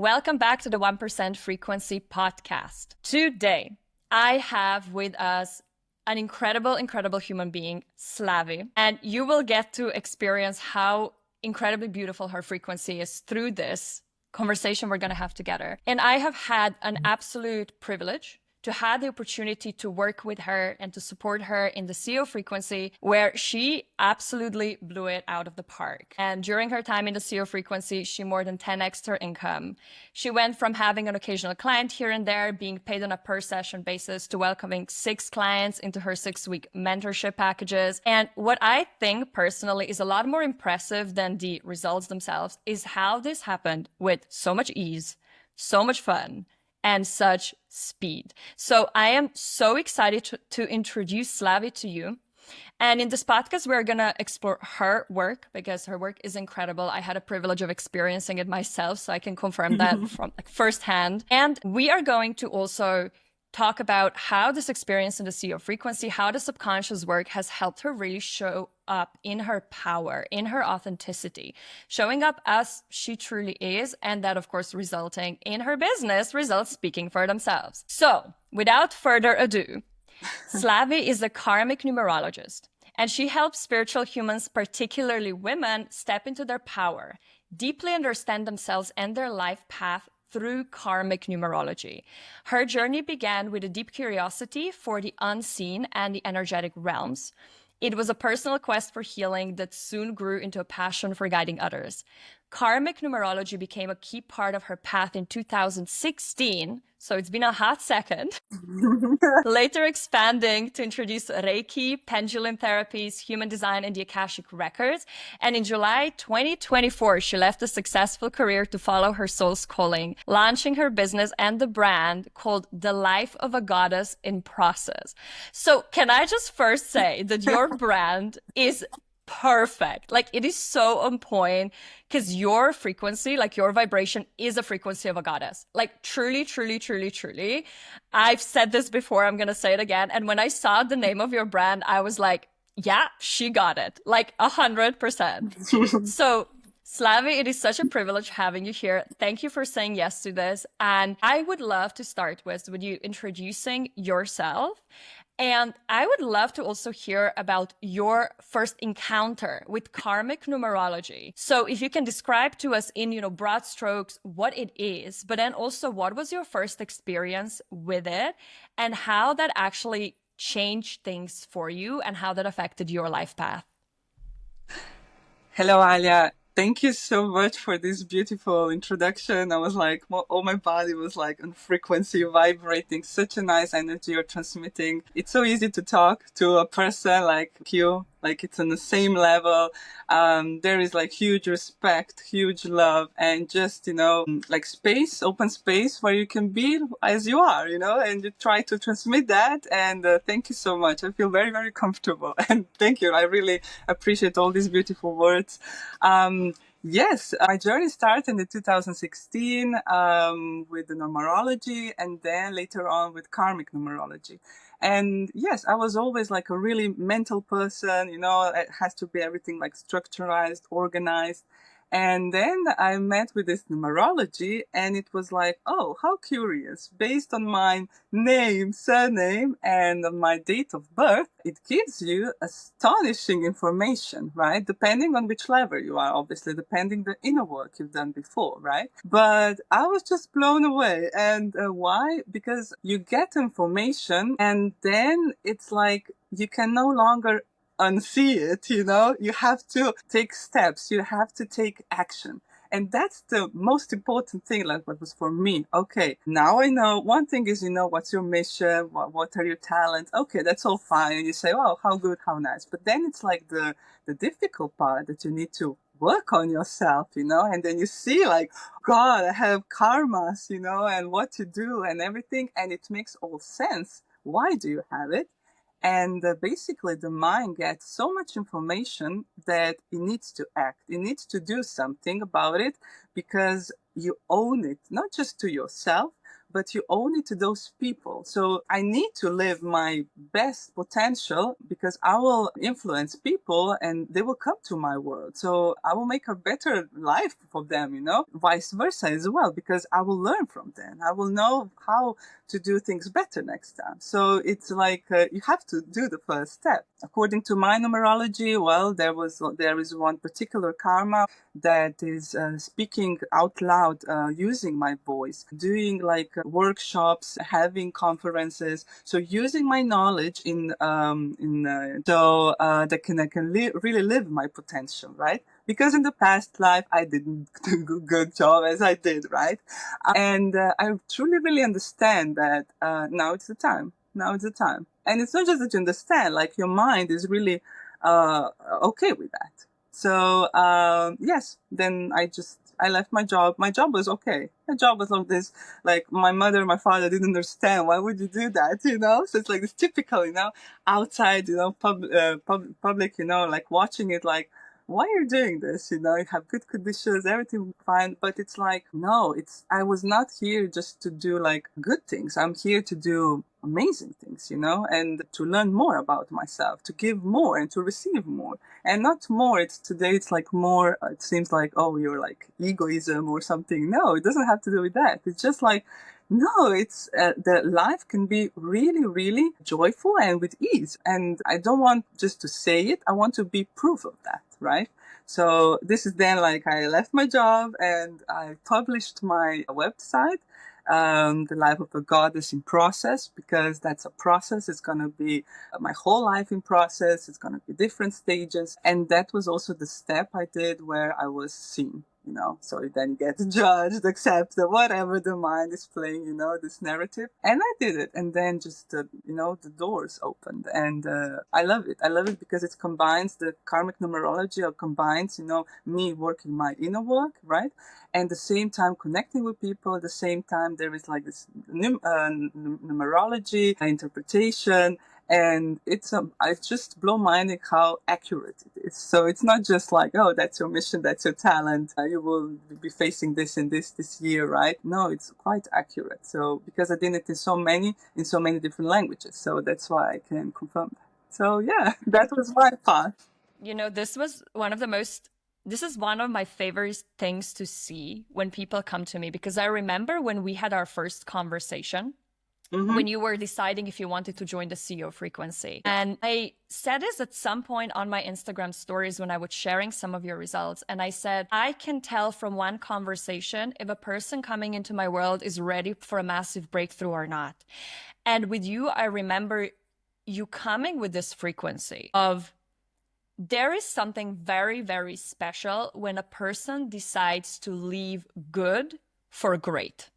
welcome back to the 1% Frequency Podcast. Today, I have with us an incredible human being, Slavi, and you will get to experience how incredibly beautiful her frequency is through this conversation we're going to have together. And I have had an absolute privilege to have the opportunity to work with her and to support her in the CEO frequency, where she absolutely blew it out of the park. And during her time in the CEO frequency, she more than 10x'd her income. She went from having an occasional client here and there, being paid on a per session basis, to welcoming 6 clients into her 6-week mentorship packages. And what I think personally is a lot more impressive than the results themselves is how this happened with so much ease, so much fun, and such speed. So I am so excited to introduce Slavi to you. And in this podcast, we're going to explore her work because her work is incredible. I had a privilege of experiencing it myself, so I can confirm that from firsthand. And we are going to also talk about how this experience in the CEO frequency, how the subconscious work has helped her really show up in her power, in her authenticity, showing up as she truly is, and that, of course, resulting in her business results speaking for themselves. So, without further ado, Slavi is a Karmic Numerologist, and she helps spiritual humans, particularly women, step into their power, deeply understand themselves and their life path through Karmic Numerology. Her journey began with a deep curiosity for the unseen and the energetic realms. It was a personal quest for healing that soon grew into a passion for guiding others. Karmic Numerology became a key part of her path in 2016, so it's been a hot second. Later expanding to introduce Reiki, pendulum therapies, human design, and the Akashic records. And in July 2024, she left a successful career to follow her soul's calling, launching her business and the brand called The Life of a Goddess in Process. So can I just first say that your brand is perfect. Like, it is so on point because your frequency, like your vibration, is a frequency of a goddess. Like, truly, truly, truly, truly. I've said this before, I'm going to say it again. And when I saw the name of your brand, I was like, yeah, she got it. Like 100%. So Slavi, it is such a privilege having you here. Thank you for saying yes to this. And I would love to start with you introducing yourself. And I would love to also hear about your first encounter with Karmic Numerology. So if you can describe to us in, broad strokes what it is, but then also what was your first experience with it and how that actually changed things for you and how that affected your life path. Hello, Alja. Thank you so much for this beautiful introduction. I was like, all my body was like on frequency, vibrating, such a nice energy you're transmitting. It's so easy to talk to a person like you, like it's on the same level. There is like huge respect, huge love, and just, like space, open space where you can be as you are, and you try to transmit that. And thank you so much. I feel very, very comfortable. And thank you. I really appreciate all these beautiful words. Yes, my journey started in 2016 with the numerology, and then later on with Karmic Numerology. And yes, I was always like a really mental person, it has to be everything like structured, organized. And then I met with this numerology, and it was like, oh, how curious. Based on my name, surname, and my date of birth, it gives you astonishing information, right? Depending on which level you are, obviously, depending the inner work you've done before, right? But I was just blown away. And why? Because you get information, and then it's like you can no longer unsee it, you have to take steps, you have to take action. And that's the most important thing, like what was for me. Okay, now I know. One thing is, what's your mission? What are your talents? Okay, that's all fine. And you say, oh, how good, how nice. But then it's like the difficult part that you need to work on yourself, and then you see like, God, I have karmas, and what to do and everything. And it makes all sense. Why do you have it? And basically, the mind gets so much information that it needs to act. It needs to do something about it because you own it, not just to yourself, but you owe it to those people. So I need to live my best potential because I will influence people and they will come to my world. So I will make a better life for them, vice versa as well, because I will learn from them. I will know how to do things better next time. So it's like you have to do the first step. According to my numerology, well, there is one particular karma that is speaking out loud using my voice, doing like workshops, having conferences. So using my knowledge I can really live my potential, right? Because in the past life, I didn't do a good job as I did, right? And I truly, really understand that now it's the time. Now it's the time. And it's not just that you understand, like your mind is really okay with that. So, yes, then I left my job. My job was okay. My job was like this, like my mother, my father didn't understand. Why would you do that? So it's like this typical, outside, public, like watching it like, why are you doing this? You have good conditions, everything fine. But it's like, no, I was not here just to do like good things. I'm here to do amazing things, and to learn more about myself, to give more and to receive more. And not more, it's like more, it seems like, oh, you're like egoism or something. No, it doesn't have to do with that. It's just like, no, it's the life can be really, really joyful and with ease. And I don't want just to say it. I want to be proof of that, right? So this is then like I left my job and I published my website, The Life of a Goddess in Process, because that's a process. It's going to be my whole life in process. It's going to be different stages. And that was also the step I did where I was seen. So then you get judged, accepted, whatever the mind is playing, this narrative. And I did it. And then just, the doors opened. And I love it. I love it because it combines the karmic numerology, or combines, me working my inner work, right? And at the same time connecting with people. At the same time, there is like this numerology, interpretation. And I just blow minding how accurate it is. So it's not just like, oh, that's your mission, that's your talent. You will be facing this and this year, right? No, it's quite accurate. So because I did it in so many different languages. So that's why I can confirm that. So yeah, that was my part. This is one of my favorite things to see when people come to me, because I remember when we had our first conversation, when you were deciding if you wanted to join the CEO frequency. And I said this at some point on my Instagram stories when I was sharing some of your results. And I said, I can tell from one conversation if a person coming into my world is ready for a massive breakthrough or not. And with you, I remember you coming with this frequency of, there is something very, very special when a person decides to leave good for great.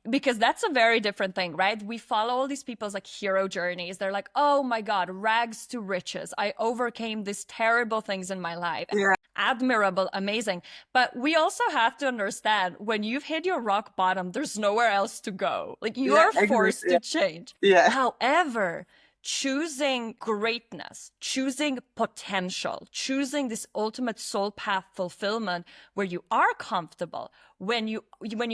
Because that's a very different thing, right? We follow all these people's like hero journeys. They're like, oh my God, rags to riches. I overcame these terrible things in my life. Yeah. Admirable, amazing. But we also have to understand, when you've hit your rock bottom, there's nowhere else to go. Like you are forced to change. Yeah. However, choosing greatness, choosing potential, choosing this ultimate soul path fulfillment where you are comfortable, when you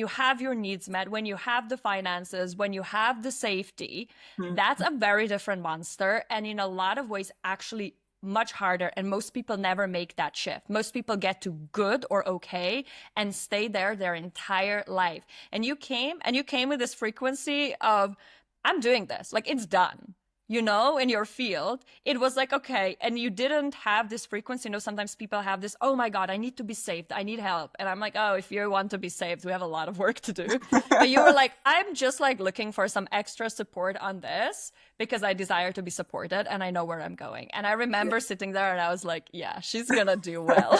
have your needs met, when you have the finances, when you have the safety, that's a very different monster. And in a lot of ways, actually much harder. And most people never make that shift. Most people get to good or okay and stay there their entire life. And you came with this frequency of, I'm doing this, like it's done. In your field, it was like, okay. And you didn't have this frequency. Sometimes people have this, oh my God, I need to be saved. I need help. And I'm like, oh, if you want to be saved, we have a lot of work to do. But you were like, I'm just like looking for some extra support on this because I desire to be supported and I know where I'm going. And I remember sitting there and I was like, yeah, she's going to do well.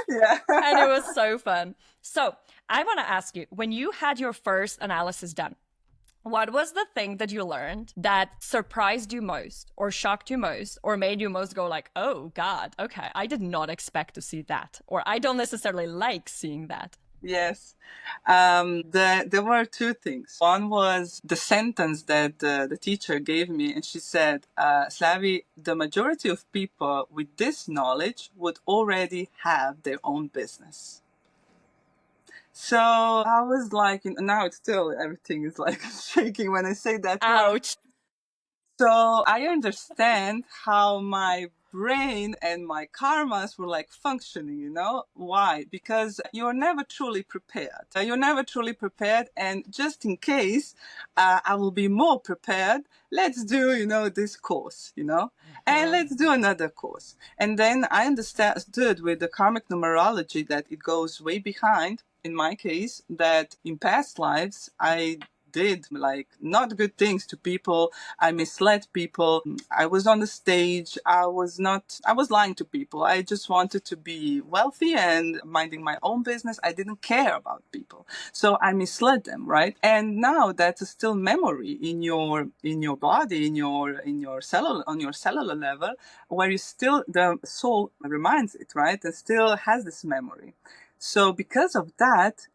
Yeah. And it was so fun. So I want to ask you, when you had your first analysis done, what was the thing that you learned that surprised you most or shocked you most or made you most go like, oh God, okay, I did not expect to see that, or I don't necessarily like seeing that? Yes. There were two things. One was the sentence that the teacher gave me, and she said, Slavi, the majority of people with this knowledge would already have their own business. So I was like, now it's still, everything is like shaking when I say that word. Ouch. So I understand how my brain and my karmas were like functioning, Why? Because you're never truly prepared. You're never truly prepared. And just in case I will be more prepared, let's do, this course, and let's do another course. And then I understood with the karmic numerology that it goes way behind. In my case, that in past lives, I did like not good things to people. I misled people. I was on the stage. I was lying to people. I just wanted to be wealthy and minding my own business. I didn't care about people. So I misled them, right? And now that's still memory in your body, in your cellular, on your cellular level, where you still, the soul reminds it, right? And still has this memory. So because of that,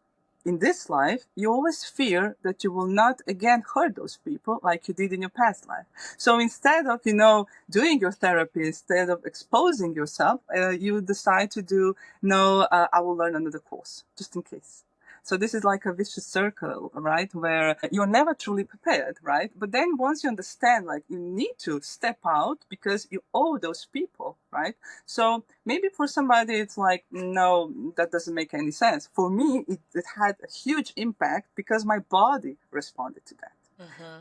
in this life, you always fear that you will not again hurt those people like you did in your past life. So instead of, doing your therapy, instead of exposing yourself, you decide to do, no, I will learn another course, just in case. So this is like a vicious circle, right? Where you're never truly prepared, right? But then once you understand, like, you need to step out because you owe those people, right? So maybe for somebody it's like, no, that doesn't make any sense. For me, it had a huge impact because my body responded to that.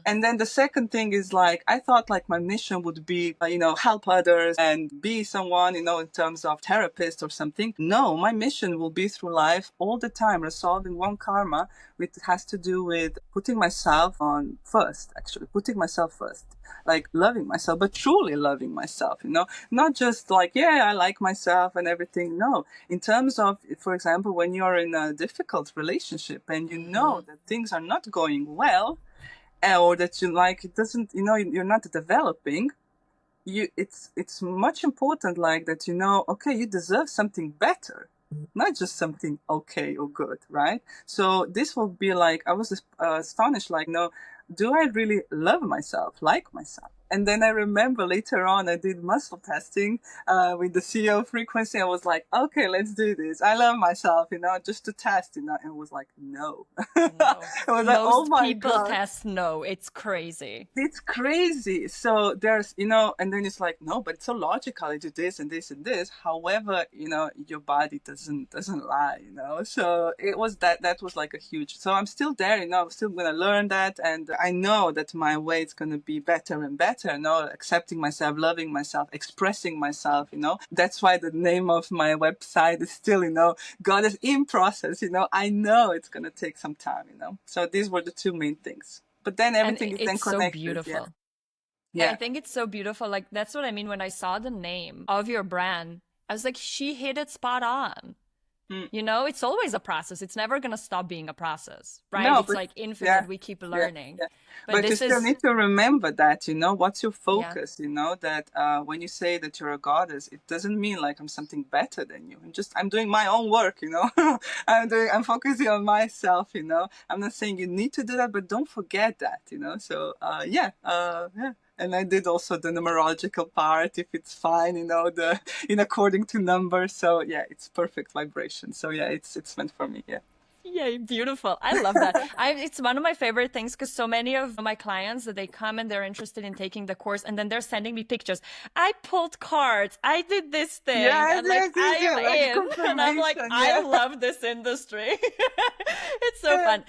And then the second thing is like, I thought like my mission would be, help others and be someone, in terms of therapist or something. No, my mission will be through life all the time, resolving one karma, which has to do with putting myself on first, actually, putting myself first, like loving myself, but truly loving myself, not just like, yeah, I like myself and everything. No, in terms of, for example, when you're in a difficult relationship and you know that things are not going well, or that you like, it doesn't, you're not developing, it's much important like that, okay, you deserve something better, not just something okay or good, right? So this will be like, I was astonished, like, no, do I really love myself, like myself? And then I remember later on, I did muscle testing with the CEO frequency. I was like, okay, let's do this. I love myself, just to test, and it was like, no. No. It was like, oh Most my people God. test no. It's crazy. It's crazy. So there's, and then it's like, no, but it's so logical. I do this and this and this. However, your body doesn't lie, So it was that was like a huge, so I'm still there, I'm still going to learn that. And I know that my way is going to be better and better, accepting myself, loving myself, expressing myself, That's why the name of my website is still, God is in process, I know it's going to take some time, So these were the two main things. But then everything is then It's so connected. beautiful. Yeah. I think it's so beautiful. Like, that's what I mean when I saw the name of your brand. I was like, she hit it spot on. It's always a process. It's never going to stop being a process, right? No, it's but like infinite. yeah, We keep learning. yeah. But But you this still is, need to remember that, what's your yeah. focus, that when you say that you're a goddess, it doesn't mean like I'm something better than you. I'm doing my own work, I'm focusing on myself, I'm not saying you need to do that, but don't forget that, So, yeah. And I did also the numerological part, if it's fine, in according to numbers. So yeah, it's perfect vibration. So yeah, it's meant for me. Yeah. Yeah, beautiful. I love that. It's one of my favorite things because so many of my clients that they come and they're interested in taking the course and then they're sending me pictures. I pulled cards. I did this thing. Yes, And like, I am like in. And I'm like, I love this industry. It's so fun.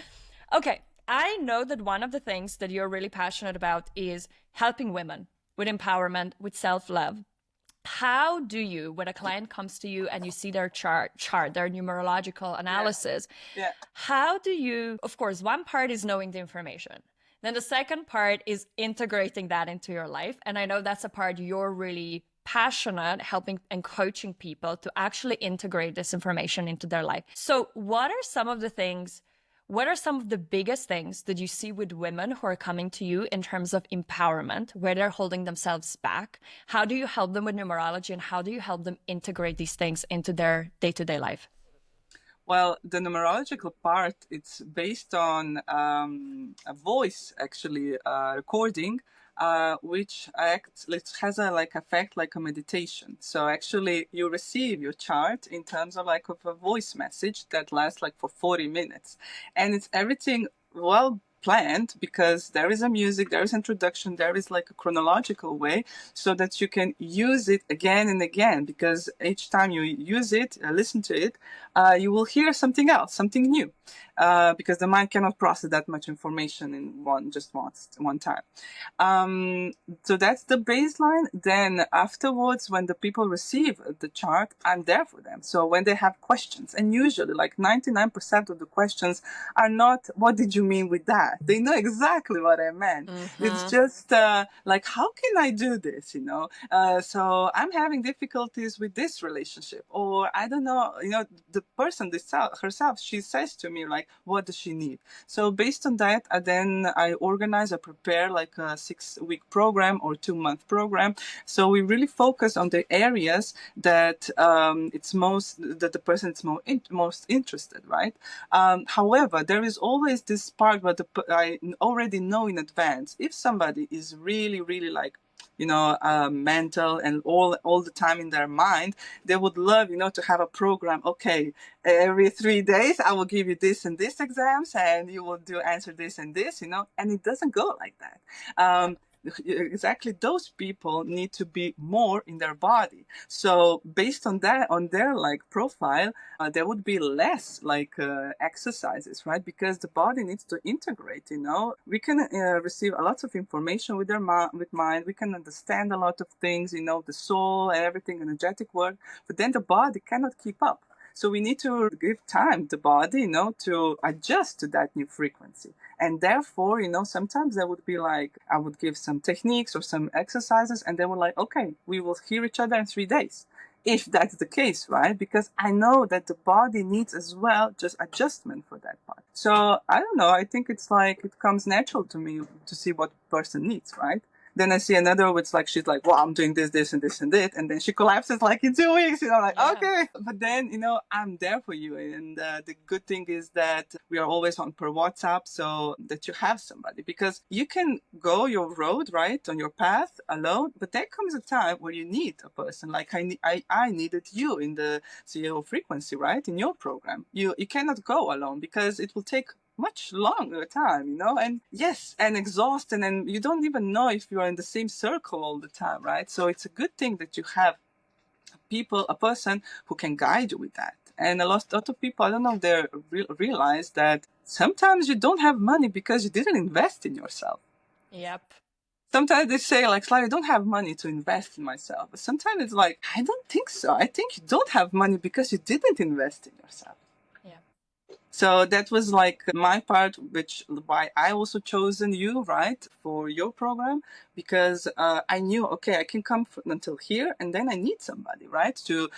Okay. I know that one of the things that you're really passionate about is helping women with empowerment, with self-love. How do you, when a client comes to you and you see their chart, their numerological analysis, how do you, of course, one part is knowing the information. Then the second part is integrating that into your life. And I know that's a part you're really passionate helping and coaching people to actually integrate this information into their life. So what are some of the things, what are some of the biggest things that you see with women who are coming to you in terms of empowerment, where they're holding themselves back? How do you help them with numerology and how do you help them integrate these things into their day-to-day life? Well, the numerological part, it's based on a voice, actually, recording which acts, it has a like effect like a meditation. So actually, you receive your chart in terms of like of a voice message that lasts like for 40 minutes, and it's everything well planned because there is a music, there is introduction, there is like a chronological way so that you can use it again and again, because each time you use it, listen to it, you will hear something else, something new, because the mind cannot process that much information in one time. So that's the baseline. Then afterwards, when the people receive the chart, I'm there for them. So when they have questions, and usually like 99% of the questions are not, what did you mean with that? They know exactly what I meant. It's just like, how can I do this? So I'm having difficulties with this relationship, or I don't know, the person herself, she says to me like, what does she need? So based on that, then I prepare like a 6-week program or 2-month program. So we really focus on the areas that that the person is most interested, right? However, there is always this part where I already know in advance if somebody is really, really like, mental and all the time in their mind, they would love, to have a program. Okay, every 3 days, I will give you this and this exams, and you will answer this and this, and it doesn't go like that. Exactly, those people need to be more in their body. So based on that, on their like profile, there would be less like exercises, right? Because the body needs to integrate. We can receive a lot of information with with mind. We can understand a lot of things, the soul and everything, energetic work, but then the body cannot keep up. So we need to give time to the body, to adjust to that new frequency. And therefore, sometimes there would be like, I would give some techniques or some exercises, and they were like, okay, we will hear each other in 3 days. If that's the case, right? Because I know that the body needs as well just adjustment for that part. So I don't know. I think it's like, it comes natural to me to see what person needs, right? Then I see another, it's like, she's like, well, I'm doing this, this, and this, and this. And then she collapses like in 2 weeks, like, okay. But then, I'm there for you. And the good thing is that we are always on per WhatsApp, so that you have somebody. Because you can go your road, right, on your path alone. But there comes a time where you need a person. Like I needed you in the CEO frequency, right, in your program. You cannot go alone because it will take much longer time, and yes, and exhausted, and you don't even know if you're in the same circle all the time, right? So it's a good thing that you have a person who can guide you with that. And a lot of people, I don't know if they realize that sometimes you don't have money because you didn't invest in yourself. Yep. Sometimes they say like, I don't have money to invest in myself. But sometimes it's like, I don't think so. I think you don't have money because you didn't invest in yourself. So that was like my part, why I also chosen you, right, for your program, because I knew, okay, I can come until here, and then I need somebody, right, to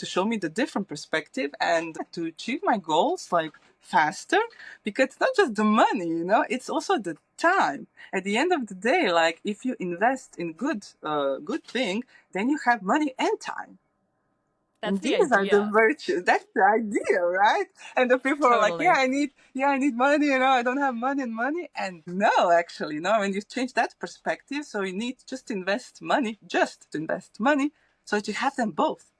show me the different perspective and to achieve my goals like faster, because it's not just the money, it's also the time. At the end of the day, like if you invest in good thing, then you have money and time. And these are the virtues. That's the idea, right? And the people are like, I need money, I don't have money. And no, actually, when you change that perspective, so you need just to invest money, so that you have them both.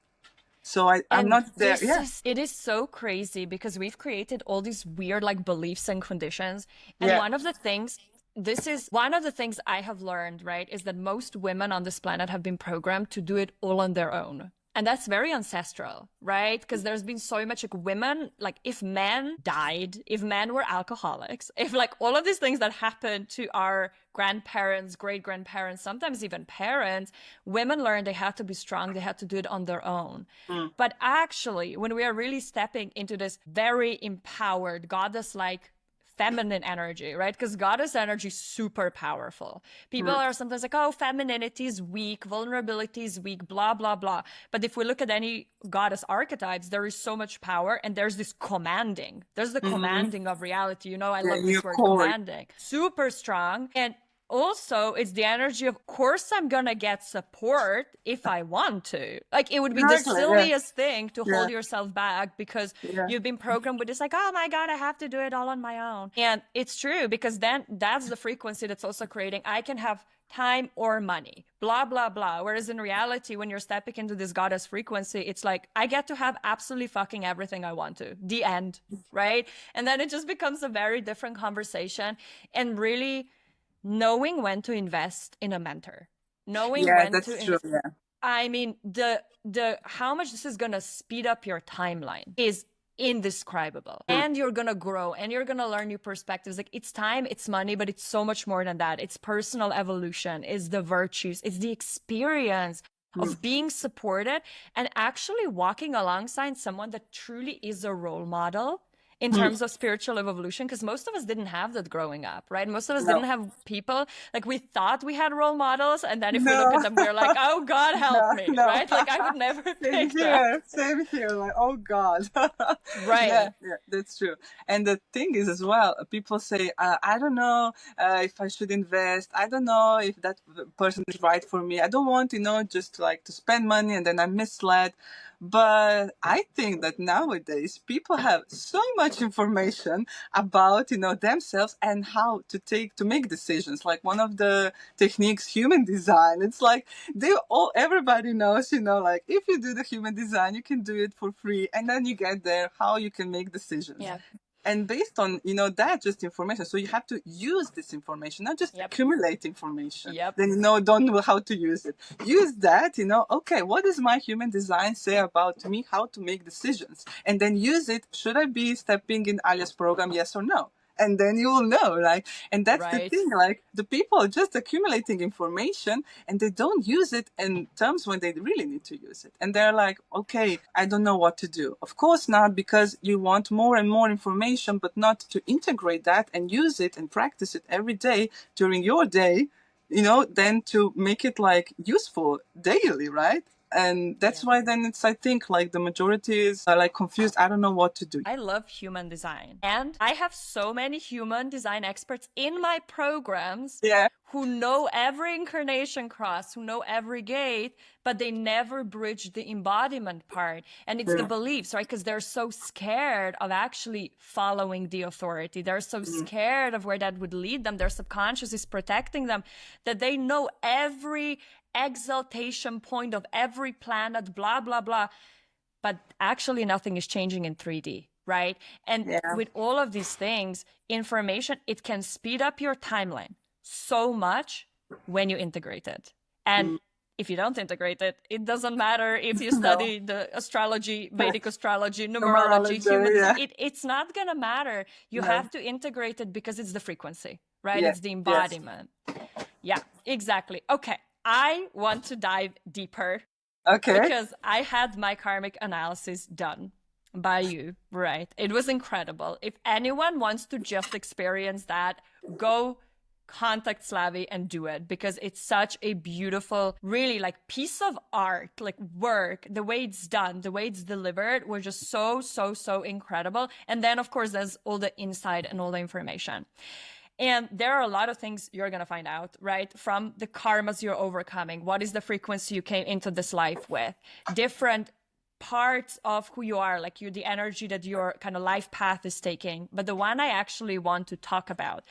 So I'm not there. It is so crazy because we've created all these weird like beliefs and conditions. And one of the things I have learned, right, is that most women on this planet have been programmed to do it all on their own. And that's very ancestral, right? Because there's been so much like women, like if men died, if men were alcoholics, if like all of these things that happened to our grandparents, great-grandparents, sometimes even parents, women learned they had to be strong, they had to do it on their own. But actually, when we are really stepping into this very empowered, goddess-like feminine energy, right? Because goddess energy is super powerful. People are sometimes like, oh, femininity is weak, vulnerability is weak, blah, blah, blah. But if we look at any goddess archetypes, there is so much power, and there's this commanding. There's the commanding of reality. I love this word, commanding. Super strong. And also it's the energy of course I'm gonna get support if I want to. Like it would be the Exactly. Yeah. silliest thing to Yeah. hold yourself back because Yeah. you've been programmed with this like, oh my God, I have to do it all on my own. And it's true, because then that's the frequency that's also creating, I can have time or money, blah, blah, blah. Whereas in reality, when you're stepping into this goddess frequency, it's like, I get to have absolutely fucking everything I want to. The end, right? And then it just becomes a very different conversation, and really knowing when to invest in a mentor, knowing Yeah, when that's to true. Yeah. I mean, the how much this is gonna speed up your timeline is indescribable. And you're gonna grow and you're gonna learn new perspectives. Like it's time, it's money, but it's so much more than that. It's personal evolution, it's the virtues, it's the experience of being supported and actually walking alongside someone that truly is a role model in terms of spiritual evolution, because most of us didn't have that growing up, right? Most of us didn't have people, like we thought we had role models, and then if we look No. at them, we're like, oh God, help me, No. right? Like I would never Same pick that. here. Same here. Like, oh God. Right. Yeah, that's true. And the thing is as well, people say, I don't know if I should invest. I don't know if that person is right for me. I don't want, just like to spend money and then I'm misled. But I think that nowadays people have so much information about, themselves and how to make decisions. Like one of the techniques, human design. It's like everybody knows, like if you do the human design, you can do it for free, and then you get there how you can make decisions. Yeah. And based on, that just information. So you have to use this information, not just accumulate information. Yep. Then, don't know how to use it. Use that, okay, what does my human design say about me, how to make decisions? And then use it. Should I be stepping in Alja's program, yes or no? And then you will know, like, and that's the thing, like, the people are just accumulating information and they don't use it in terms when they really need to use it. And they're like, okay, I don't know what to do. Of course not, because you want more and more information, but not to integrate that and use it and practice it every day during your day, then to make it like useful daily, right? And that's why then it's, I think, like the majority is like confused. I don't know what to do. I love human design. And I have so many human design experts in my programs who know every incarnation cross, who know every gate, but they never bridge the embodiment part. And it's the beliefs, right? Because they're so scared of actually following the authority. They're so scared of where that would lead them. Their subconscious is protecting them, that they know every exaltation point of every planet, blah, blah, blah. But actually nothing is changing in 3D, right? And with all of these things, information, it can speed up your timeline so much when you integrate it. And if you don't integrate it, it doesn't matter if you study the astrology, Vedic astrology, numerology, human design, it's not going to matter. You have to integrate it because it's the frequency, right? It's the embodiment. Yeah, exactly. Okay. I want to dive deeper. Okay. Because I had my karmic analysis done by you, right? It was incredible. If anyone wants to just experience that, go contact Slavi and do it, because it's such a beautiful, really like piece of art, like work. The way it's done, the way it's delivered was just so, so, so incredible. And then, of course, there's all the insight and all the information. And there are a lot of things you're going to find out, right? From the karmas you're overcoming. What is the frequency you came into this life with? Different parts of who you are, like the energy that your kind of life path is taking. But the one I actually want to talk about,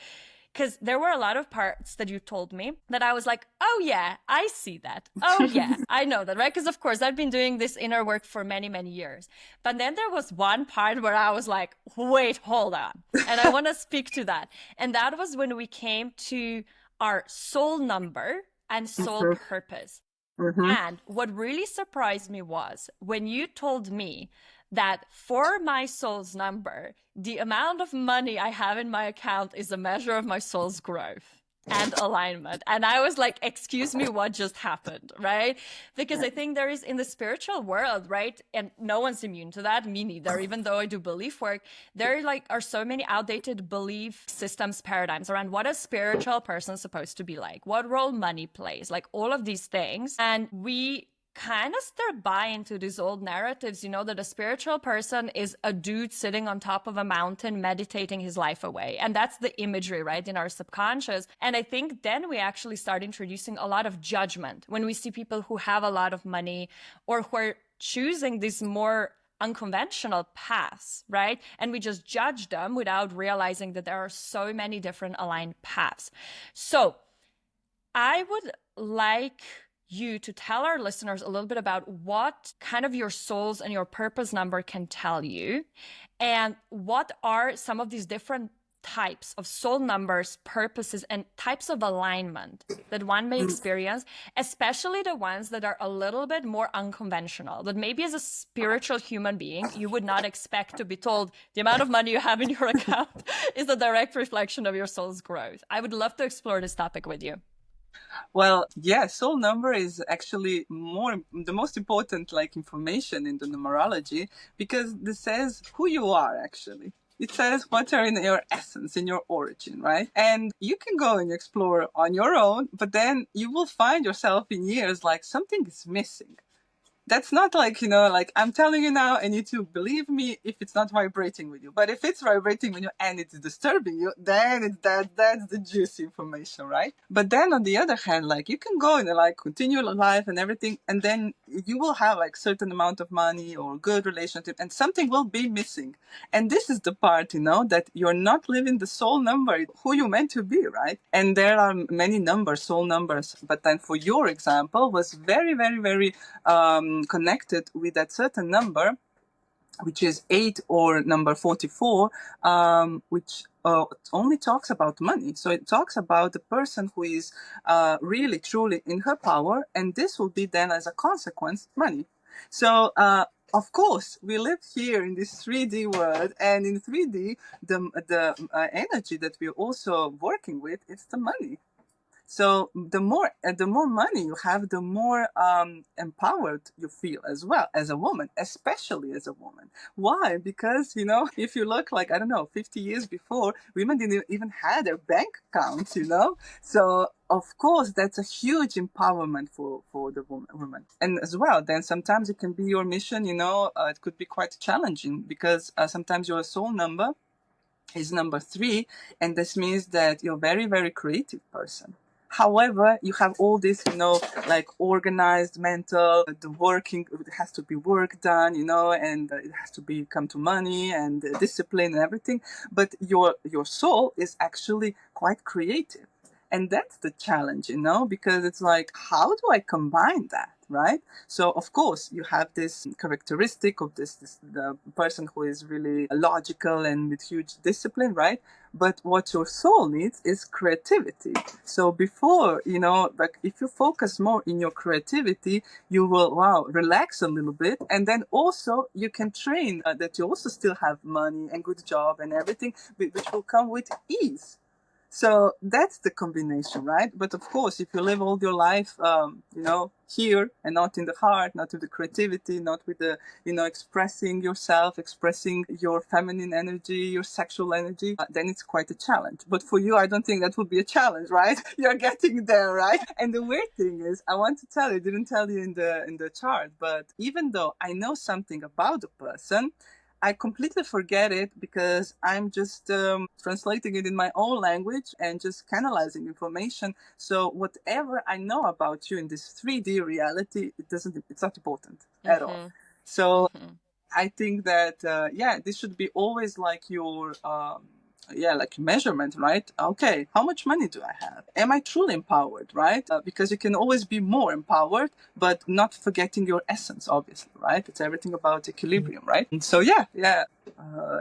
because there were a lot of parts that you told me that I was like, oh yeah, I see that. Oh yeah, I know that, right? Because of course I've been doing this inner work for many, many years. But then there was one part where I was like, wait, hold on. And I want to speak to that. And that was when we came to our soul number and soul purpose. And what really surprised me was when you told me that for my soul's number, the amount of money I have in my account is a measure of my soul's growth and alignment. And I was like, excuse me, what just happened, right? Because I think there is in the spiritual world, right? And no one's immune to that, me neither, even though I do belief work. There are so many outdated belief systems, paradigms around what a spiritual person is supposed to be like, what role money plays, like all of these things. And we kind of start buying into these old narratives, you know, that a spiritual person is a dude sitting on top of a mountain meditating his life away. And that's the imagery, right, in our subconscious. And I think then we actually start introducing a lot of judgment when we see people who have a lot of money or who are choosing these more unconventional paths, right? And we just judge them without realizing that there are so many different aligned paths. So I would like you to tell our listeners a little bit about what kind of your souls and your purpose number can tell you, and what are some of these different types of soul numbers, purposes, and types of alignment that one may experience, especially the ones that are a little bit more unconventional, that maybe as a spiritual human being, you would not expect to be told the amount of money you have in your account is a direct reflection of your soul's growth. I would love to explore this topic with you. Well, yeah, soul number is actually the most important information in the numerology, because this says who you are actually. It says what are in your essence, in your origin, right? And you can go and explore on your own, but then you will find yourself in years something is missing. That's not I'm telling you now and you to believe me if it's not vibrating with you. But if it's vibrating with you and it's disturbing you, then that's the juicy information, right? But then on the other hand, you can go and continue your life and everything, and then you will have certain amount of money or good relationship and something will be missing. And this is the part, that you're not living the soul number, who you're meant to be, right? And there are many numbers, soul numbers, but then for your example was very, very, very, connected with that certain number, which is 8 or number 44, which only talks about money. So it talks about the person who is really, truly in her power, and this will be then as a consequence, money. So, of course, we live here in this 3D world, and in 3D, the energy that we're also working with is the money. So the more money you have, the more empowered you feel as well as a woman, especially as a woman. Why? Because, if you look 50 years before, women didn't even have their bank accounts, So, of course, that's a huge empowerment for the woman. And as well, then sometimes it can be your mission, it could be quite challenging because sometimes your soul number is number 3. And this means that you're a very, very creative person. However, you have all this, organized mental, the working, it has to be work done, and it has to come to money and discipline and everything. But your soul is actually quite creative. And that's the challenge, because it's how do I combine that? Right? So, of course, you have this characteristic of the person who is really logical and with huge discipline, right? But what your soul needs is creativity. So before, if you focus more in your creativity, you will, relax a little bit. And then also you can train that you also still have money and good job and everything, which will come with ease. So that's the combination, right? But of course, if you live all your life, here and not in the heart, not with the creativity, not with the, expressing yourself, expressing your feminine energy, your sexual energy, then it's quite a challenge. But for you, I don't think that would be a challenge, right? You're getting there, right? And the weird thing is, I want to tell you, I didn't tell you in the chart, but even though I know something about the person, I completely forget it because I'm just translating it in my own language and just canalizing information. So whatever I know about you in this 3D reality, it's not important at all. So I think that, this should be always your measurement, right? Okay, how much money do I have? Am I truly empowered, right? Because you can always be more empowered, but not forgetting your essence, obviously, right? It's everything about equilibrium, right? And so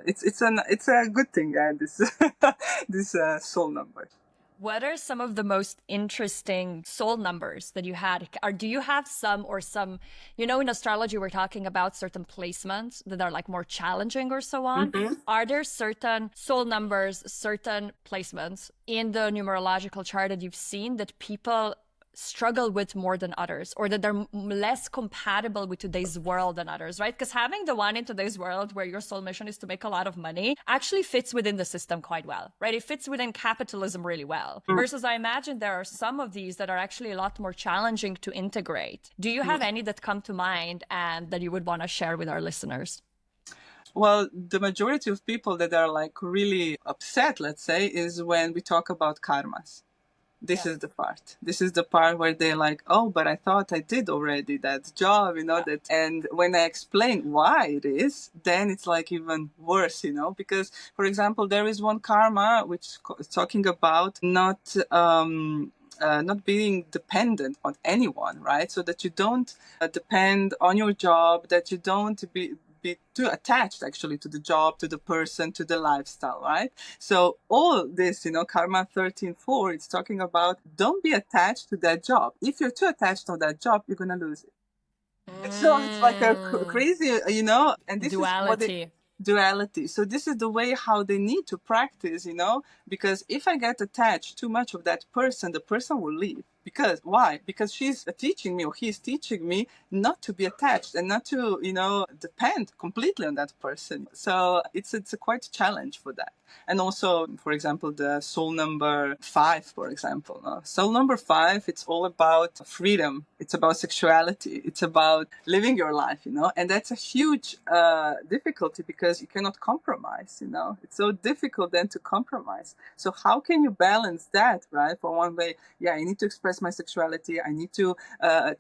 it's a good thing, this this soul number. What are some of the most interesting soul numbers that you had? Or do you have some, in astrology, we're talking about certain placements that are more challenging or so on. Are there certain soul numbers, certain placements in the numerological chart that you've seen that people struggle with more than others, or that they're less compatible with today's world than others, right? Because having the one in today's world where your sole mission is to make a lot of money actually fits within the system quite well, right? It fits within capitalism really well. Versus I imagine there are some of these that are actually a lot more challenging to integrate. Do you have any that come to mind and that you would want to share with our listeners? Well, the majority of people that are like really upset, let's say, is when we talk about karmas. This is the part. This is the part where they're like, oh, but I thought I did already that job, that. And when I explain why it is, then it's like even worse, because, for example, there is one karma which is talking about not being dependent on anyone, right? So that you don't depend on your job, that you don't be too attached actually to the job, to the person, to the lifestyle, right? So all this, Karma 13.4, it's talking about don't be attached to that job. If you're too attached to that job, you're going to lose it. So it's like a crazy, and this duality. is what duality. So this is the way how they need to practice, because if I get attached too much of that person, the person will leave. Because why? Because she's teaching me, or he's teaching me not to be attached and not to, depend completely on that person. So it's a quite a challenge for that. And also, for example, the soul number 5, for example. Soul number 5, it's all about freedom. It's about sexuality. It's about living your life, and that's a huge difficulty because you cannot compromise, It's so difficult then to compromise. So how can you balance that, right? For one way, I need to express my sexuality. I need to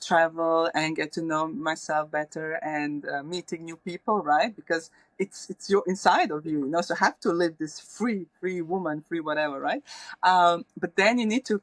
travel and get to know myself better and meeting new people, right? Because it's your inside of you, so have to live this free woman, free whatever, right? But then you need to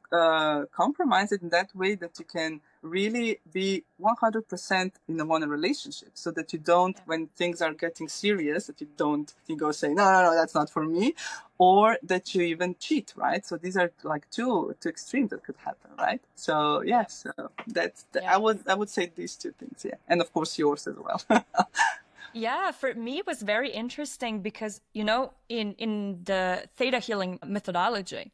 compromise it in that way that you can really be 100% in one relationship, so that you don't, when things are getting serious, that you go say, no, that's not for me, or that you even cheat, right? So these are like two extremes that could happen, right? So yes, that's I would say these two things, and of course yours as well. Yeah, for me, it was very interesting because, in the theta healing methodology,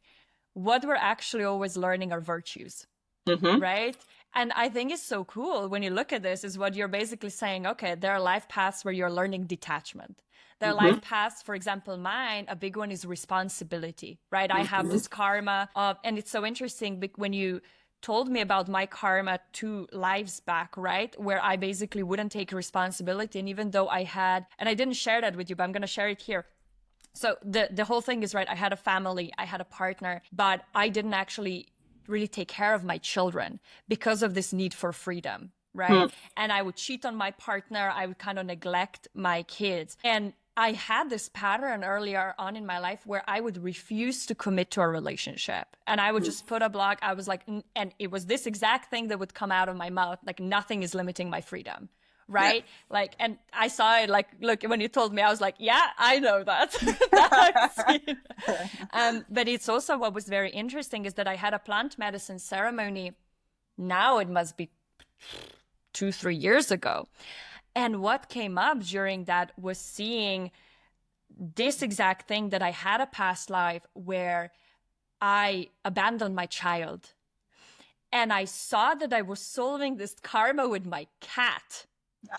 what we're actually always learning are virtues, right? And I think it's so cool when you look at this is what you're basically saying, okay, there are life paths where you're learning detachment. There are life paths, for example, mine, a big one is responsibility, right? I have this karma and it's so interesting when you told me about my karma 2 lives back, right? Where I basically wouldn't take responsibility. And even though I had, and I didn't share that with you, but I'm going to share it here. So the whole thing is, right, I had a family, I had a partner, but I didn't actually really take care of my children because of this need for freedom, right? And I would cheat on my partner. I would kind of neglect my kids. And I had this pattern earlier on in my life where I would refuse to commit to a relationship. And I would just put a block. I was like, and it was this exact thing that would come out of my mouth. Like, nothing is limiting my freedom. Right? Yeah. Like, and I saw it, like, look, when you told me, I was like, yeah, I know that. That I've seen. But it's also what was very interesting is that I had a plant medicine ceremony. Now it must be 2-3 years ago. And what came up during that was seeing this exact thing, that I had a past life where I abandoned my child. And I saw that I was solving this karma with my cat.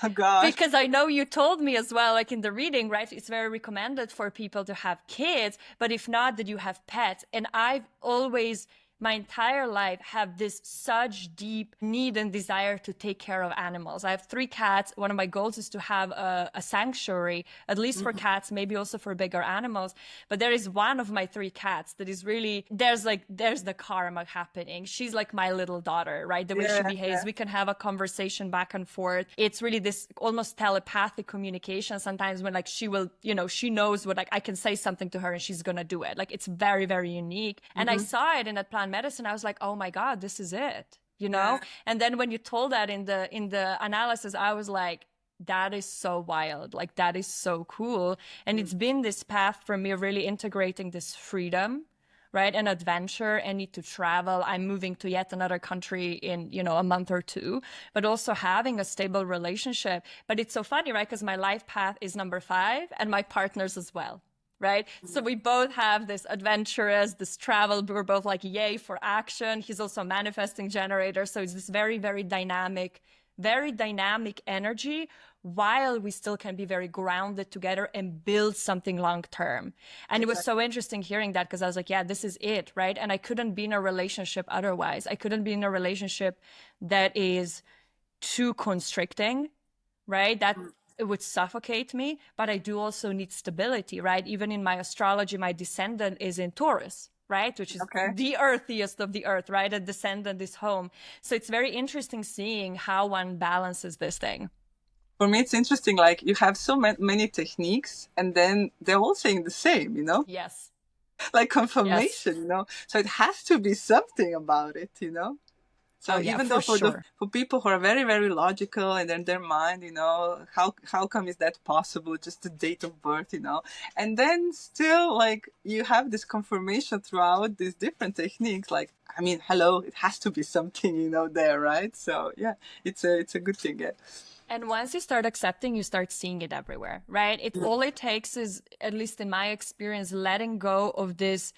Oh, God. Because I know you told me as well, like in the reading, right? It's very recommended for people to have kids, but if not, that you have pets. And I've always, my entire life, have this such deep need and desire to take care of animals. I have 3 cats. One of my goals is to have a sanctuary, at least for cats, maybe also for bigger animals. But there is one of my 3 cats that is really, there's the karma happening. She's like my little daughter, right? The way she behaves, we can have a conversation back and forth. It's really this almost telepathic communication sometimes when, like, she will, she knows what, like, I can say something to her and she's going to do it. Like, it's very, very unique. And I saw it in that plant medicine. I was like, oh my God, this is it, And then when you told that in the analysis, I was like, that is so wild. Like, that is so cool. And it's been this path for me, really integrating this freedom, right? And adventure, and need to travel. I'm moving to yet another country in, a month or 2, but also having a stable relationship. But it's so funny, right? Because my life path is number 5 and my partner's as well. right? So we both have this adventurous, this travel. We're both like, yay for action. He's also a manifesting generator. So it's this very, very dynamic energy, while we still can be very grounded together and build something long term. And it was so interesting hearing that, because I was like, yeah, this is it, right? And I couldn't be in a relationship otherwise. I couldn't be in a relationship that is too constricting, right? That it would suffocate me. But I do also need stability, right? Even in my astrology, my descendant is in Taurus, right? Which is the earthiest of the earth, right? A descendant is home. So it's very interesting seeing how one balances this thing. For me, it's interesting, like you have so many techniques and then they're all saying the same, you know? Yes. Like confirmation, you know? So it has to be something about it, you know? So even though for people who are very, very logical and in their mind, you know, how come is that possible? Just the date of birth, you know? And then still, like, you have this confirmation throughout these different techniques. Like, I mean, hello, it has to be something, you know, there, right? So yeah, it's a good thing, yeah. And once you start accepting, you start seeing it everywhere, right? All it takes is, at least in my experience, letting go of this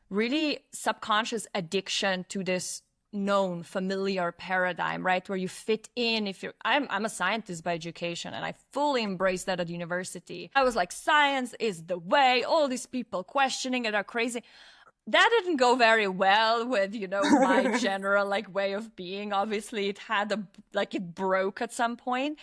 really subconscious addiction to this known familiar paradigm, right? Where you fit in. I'm a scientist by education, and I fully embraced that at university. I was like, science is the way. All these people questioning it are crazy. That didn't go very well with, you know, my general like way of being. Obviously it it broke at some point.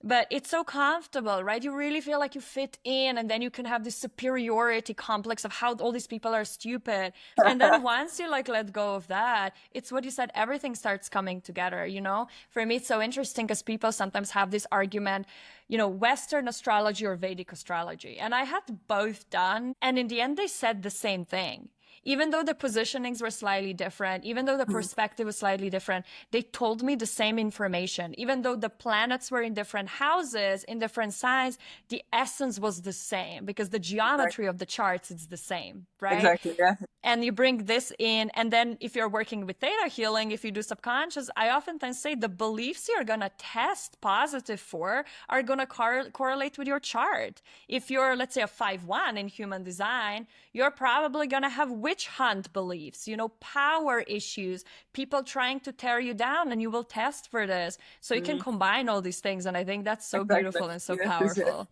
But it's so comfortable, right? You really feel like you fit in, and then you can have this superiority complex of how all these people are stupid. And then once you like let go of that, it's what you said, everything starts coming together, you know? For me, it's so interesting because people sometimes have this argument, you know, Western astrology or Vedic astrology. And I had both done. And in the end, they said the same thing. Even though the positionings were slightly different, even though the perspective was slightly different, they told me the same information. Even though the planets were in different houses, in different signs, the essence was the same, because the geometry of the charts is the same, right? Exactly, yeah. And you bring this in, and then if you're working with theta healing, if you do subconscious, I oftentimes say the beliefs you're going to test positive for are going to correlate with your chart. If you're, let's say, a 5-1 in human design, you're probably going to have witch hunt beliefs, you know, power issues, people trying to tear you down, and you will test for this. So you can combine all these things, and I think that's so beautiful and so powerful.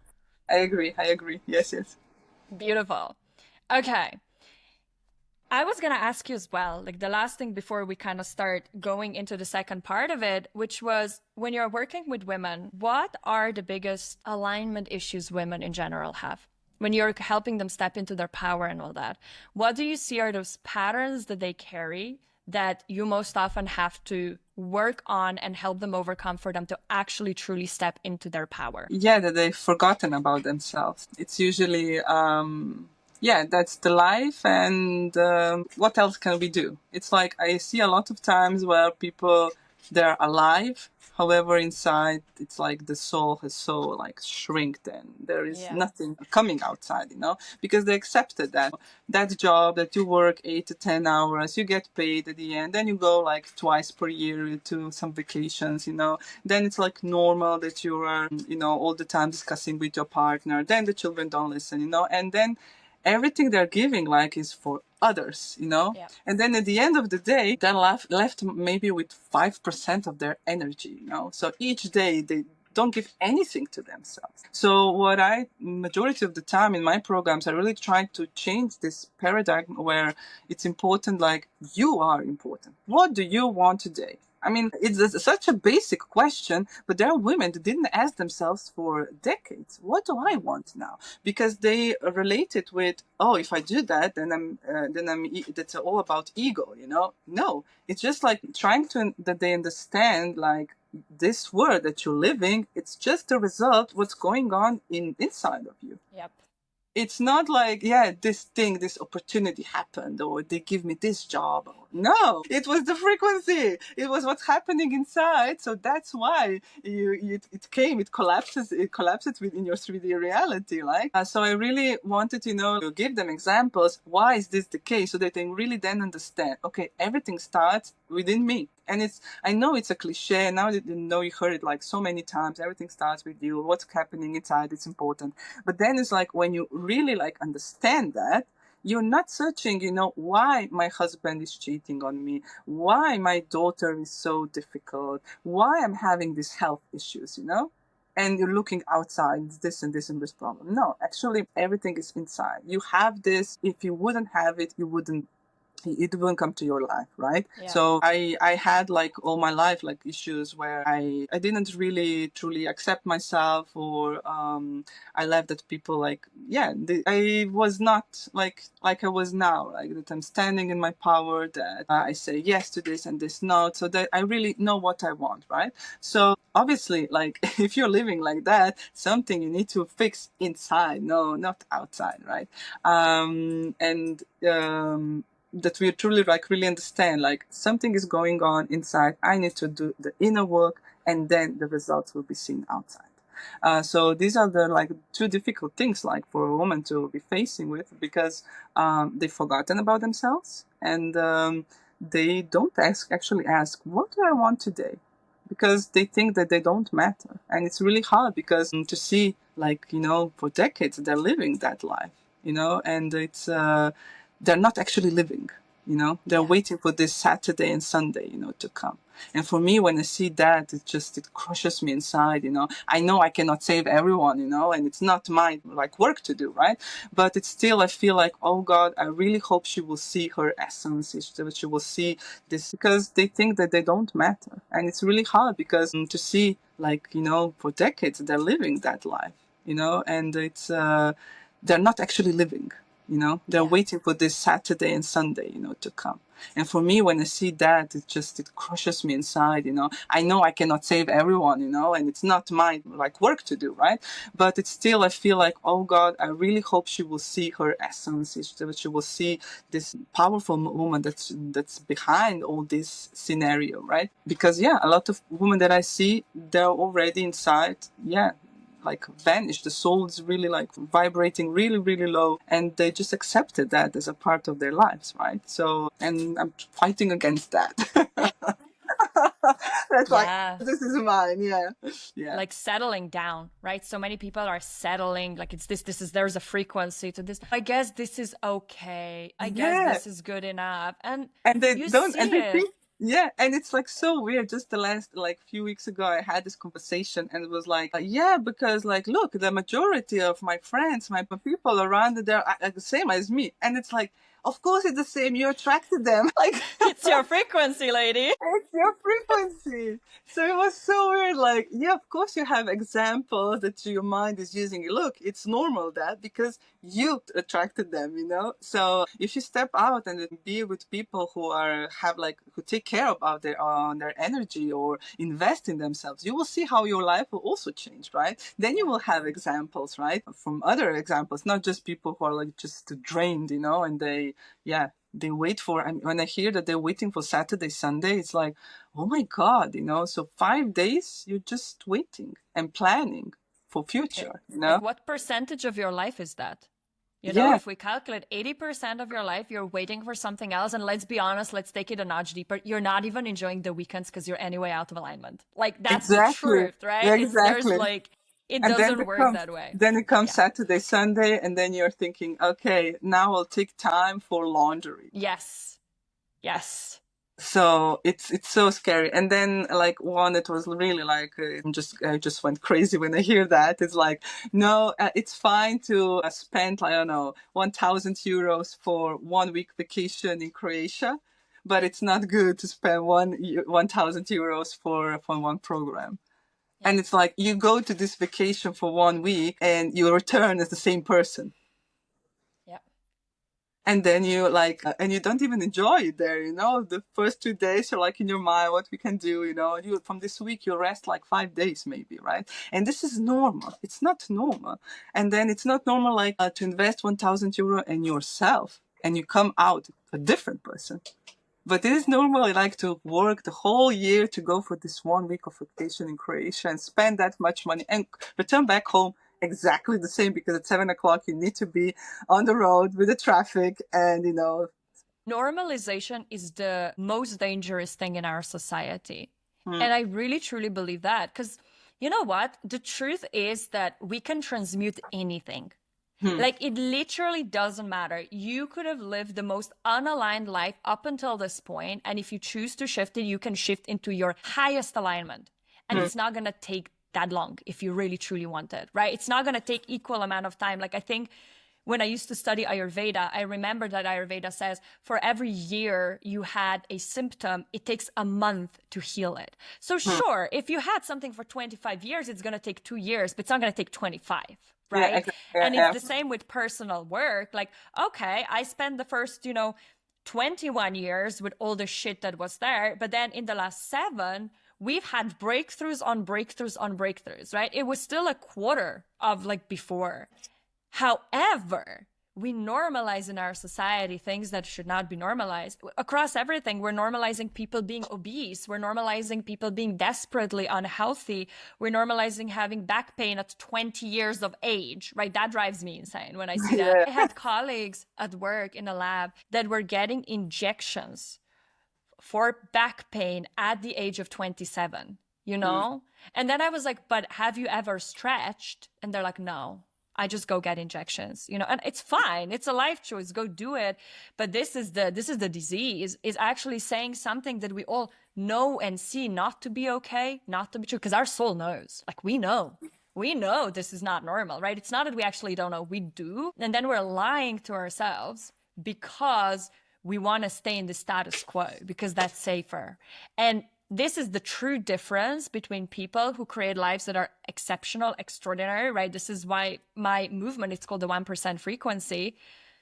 I agree. Yes. Beautiful. Okay. I was going to ask you as well, like the last thing before we kind of start going into the second part of it, which was, when you're working with women, what are the biggest alignment issues women in general have? When you're helping them step into their power and all that, what do you see are those patterns that they carry that you most often have to work on and help them overcome for them to actually truly step into their power? Yeah, that they've forgotten about themselves. It's usually that's the life, and what else can we do? It's like I see a lot of times where people, they're alive, however inside it's like the soul has so like shrinked, and there is nothing coming outside, you know, because they accepted that job that you work 8 to 10 hours, you get paid at the end, then you go like twice per year to some vacations, you know, then it's like normal that you are, you know, all the time discussing with your partner, then the children don't listen, you know, and then everything they're giving like is for others, you know? Yeah. And then at the end of the day, they're left maybe with 5% of their energy, you know? So each day they don't give anything to themselves. So what majority of the time in my programs, I really try to change this paradigm where it's important, like, you are important. What do you want today? I mean, it's such a basic question, but there are women that didn't ask themselves for decades, what do I want now? Because they relate it with, oh, if I do that, then that's all about ego, you know? No, it's just like trying that they understand, like, this world that you're living, it's just a result what's going on inside of you. Yep. It's not like, this opportunity happened, or they give me this job. No, it was the frequency. It was what's happening inside. So that's why it collapses within your 3D reality. So I really wanted to give them examples. Why is this the case? So that they really then understand, okay, everything starts within me. And I know it's a cliche. Now that you know, you heard it like so many times. Everything starts with you. What's happening inside, it's important. But then it's like when you really like understand that, you're not searching, why my husband is cheating on me, why my daughter is so difficult, why I'm having these health issues, and you're looking outside, this and this and this problem. No, actually, everything is inside. You have this. If you wouldn't have it, it won't come to your life, right? Yeah. So I had like all my life like issues where I didn't really truly accept myself, or I left that people like I was not like I was now, like that I'm standing in my power, that I say yes to this and this no, so that I really know what I want, right? So obviously, like if you're living like that, something you need to fix inside, no, not outside, right? That we truly like really understand like something is going on inside. I need to do the inner work, and then the results will be seen outside. So these are the like two difficult things like for a woman to be facing with, because they've forgotten about themselves, and they don't actually ask, what do I want today? Because they think that they don't matter. And it's really hard because to see like, for decades they're living that life, and it's they're not actually living, they're waiting for this Saturday and Sunday, to come. And for me, when I see that, it crushes me inside, I know I cannot save everyone, and it's not my like work to do, right? But it's still, I feel like, oh God, I really hope she will see her essence, she will see this, because they think that they don't matter. And it's really hard because to see like, for decades they're living that life, and it's, they're not actually living. They're waiting for this Saturday and Sunday, to come. And for me, when I see that, it crushes me inside, I know I cannot save everyone, and it's not my like work to do, right? But it's still, I feel like, oh God, I really hope she will see her essence, she will see this powerful woman that's behind all this scenario, right? Because a lot of women that I see, they're already inside, like vanished. The soul is really like vibrating really, really low, and they just accepted that as a part of their lives, right? So, and I'm fighting against that. That's like, this is mine, yeah. Like settling down, right? So many people are settling, like it's there's a frequency to this. I guess this is okay. I guess this is good enough. And they you don't, see and they it. think, and it's like so weird. Just the last like few weeks ago, I had this conversation, and it was like, because like, look, the majority of my friends, my people around, they're the same as me, and it's like, of course it's the same. You attracted them. Like it's your frequency, lady. It's your frequency. So it was so weird. Like, of course you have examples that your mind is using. Look, it's normal that because you attracted them, So if you step out and be with people who who take care about their energy or invest in themselves, you will see how your life will also change, right? Then you will have examples, right? From other examples, not just people who are like just drained, and they wait for, and when I hear that they're waiting for Saturday, Sunday, it's like, oh my God, so 5 days, you're just waiting and planning for future, Like what percentage of your life is that? If we calculate 80% of your life, you're waiting for something else. And let's be honest, let's take it a notch deeper. You're not even enjoying the weekends because you're anyway out of alignment. Like that's the truth, right? Exactly. It doesn't work that way. Then it comes Saturday, Sunday, and then you're thinking, okay, now I'll take time for laundry. Yes. So it's so scary. And then like one that was really like, I just went crazy when I hear that. It's like, no, it's fine to spend, I don't know, 1,000 euros for 1 week vacation in Croatia, but it's not good to spend 1,000 euros for one program. And it's like, you go to this vacation for 1 week and you return as the same person. Yeah. And then you like, and you don't even enjoy it there, the first 2 days you're like in your mind, what we can do, you from this week, you rest like 5 days maybe, right? And this is normal. It's not normal. And then it's not normal, like to invest 1,000 euro in yourself and you come out a different person. But it is normally like to work the whole year to go for this 1 week of vacation in Croatia and spend that much money and return back home exactly the same, because at 7 o'clock you need to be on the road with the traffic and, Normalization is the most dangerous thing in our society. Mm. And I really, truly believe that. Because you know what? The truth is that we can transmute anything. Like, it literally doesn't matter. You could have lived the most unaligned life up until this point, and if you choose to shift it, you can shift into your highest alignment. And it's not going to take that long if you really truly want it, right? It's not going to take equal amount of time. Like, I think when I used to study Ayurveda, I remember that Ayurveda says for every year you had a symptom, it takes a month to heal it. So sure, if you had something for 25 years, it's going to take 2 years, but it's not going to take 25. Right. Yeah, exactly. And it's the same with personal work. Like, okay, I spent the first, 21 years with all the shit that was there. But then in the last 7, we've had breakthroughs on breakthroughs on breakthroughs, right? It was still a quarter of like before. However, we normalize in our society things that should not be normalized. Across everything, we're normalizing people being obese. We're normalizing people being desperately unhealthy. We're normalizing having back pain at 20 years of age, right? That drives me insane when I see that. I had colleagues at work in a lab that were getting injections for back pain at the age of 27, And then I was like, but have you ever stretched? And they're like, no. I just go get injections, and it's fine. It's a life choice. Go do it. But this is the disease is actually saying something that we all know and see not to be okay, not to be true, because our soul knows. Like, we know this is not normal, right? It's not that we actually don't know. We do. And then we're lying to ourselves because we want to stay in the status quo because that's safer. And this is the true difference between people who create lives that are exceptional, extraordinary, right? This is why my movement, it's called the 1% frequency,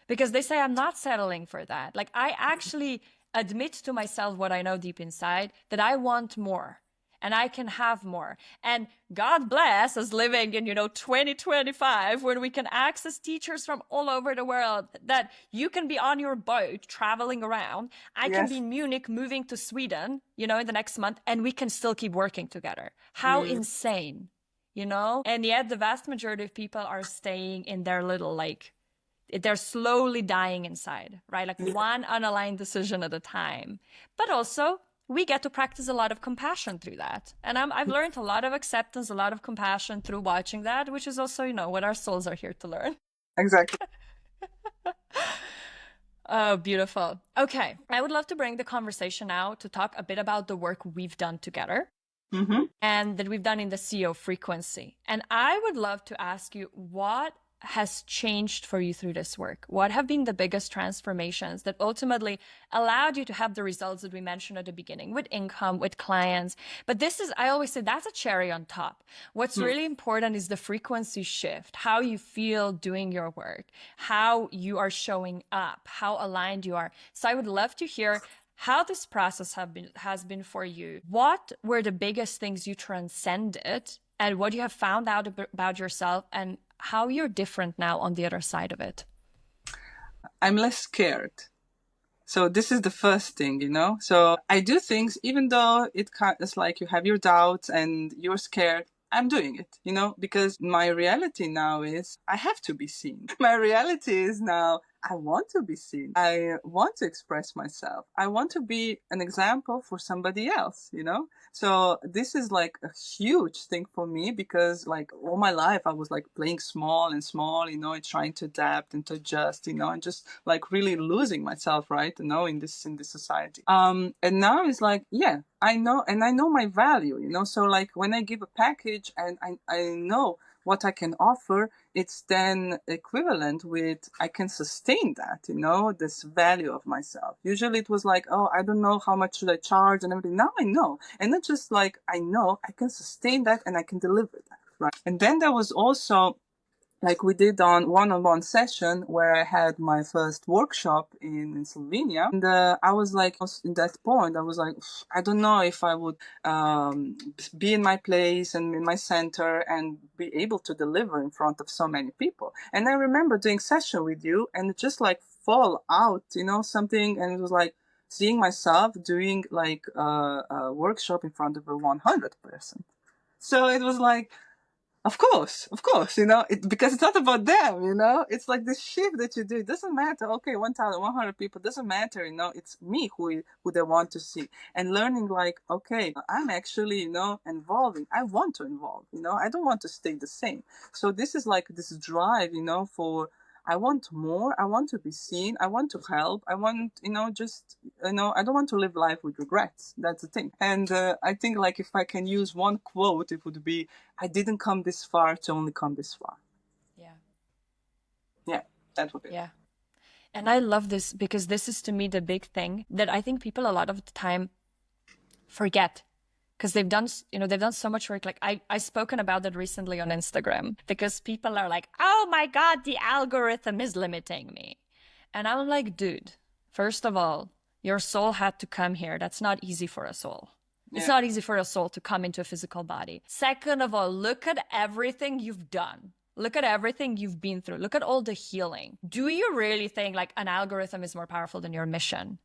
because they say, I'm not settling for that. Like, I actually admit to myself what I know deep inside, that I want more and I can have more. And God bless us living in, 2025, when we can access teachers from all over the world, that you can be on your boat traveling around. I can be in Munich moving to Sweden, in the next month, and we can still keep working together. How insane, And yet the vast majority of people are staying in their little, they're slowly dying inside, right? Like one unaligned decision at a time. But also, we get to practice a lot of compassion through that. And I've learned a lot of acceptance, a lot of compassion through watching that, which is also, what our souls are here to learn. Exactly. Oh, beautiful. Okay. I would love to bring the conversation now to talk a bit about the work we've done together and that we've done in the CEO frequency. And I would love to ask you, what has changed for you through this work? What have been the biggest transformations that ultimately allowed you to have the results that we mentioned at the beginning with income, with clients? But this is, I always say, that's a cherry on top. What's really important is the frequency shift, how you feel doing your work, how you are showing up, how aligned you are. So I would love to hear how this process has been for you. What were the biggest things you transcended and what you have found out about yourself, and how you're different now on the other side of it? I'm less scared. So this is the first thing, So I do things, even though it's like you have your doubts and you're scared, I'm doing it, because my reality now is I have to be seen. My reality is now I want to be seen. I want to express myself. I want to be an example for somebody else, So this is like a huge thing for me, because like all my life I was like playing small and small, and trying to adapt and to adjust, and just like really losing myself, right? In this society. And now it's like, yeah, I know, and I know my value, So like when I give a package and I know what I can offer, it's then equivalent with I can sustain that, this value of myself. Usually it was like, oh, I don't know how much should I charge and everything. Now I know. And not just like I know, I can sustain that and I can deliver that, right? And then there was also, like we did on one-on-one session where I had my first workshop in Slovenia. And I was like, in that point, I was like, I don't know if I would be in my place and in my center and be able to deliver in front of so many people. And I remember doing session with you and it just like fall out, something. And it was like seeing myself doing like a workshop in front of a 100 person. So it was like, of course, because it's not about them, it's like this shift that you do. It doesn't matter. Okay, 1,100 people, doesn't matter, it's me who they want to see, and learning like, okay, I'm actually, involving. I want to involve, I don't want to stay the same. So this is like this drive, for I want more. I want to be seen. I want to help. I want, just, I don't want to live life with regrets. That's the thing. And I think like if I can use one quote, it would be, I didn't come this far to only come this far. Yeah. Yeah, that would be. Yeah. And I love this because this is to me the big thing that I think people a lot of the time forget. Because they've done so much work. Like I spoken about that recently on Instagram because people are like, oh my God, the algorithm is limiting me. And I'm like, dude, first of all, your soul had to come here. That's not easy for a soul. Yeah. It's not easy for a soul to come into a physical body. Second of all, look at everything you've done. Look at everything you've been through. Look at all the healing. Do you really think like an algorithm is more powerful than your mission?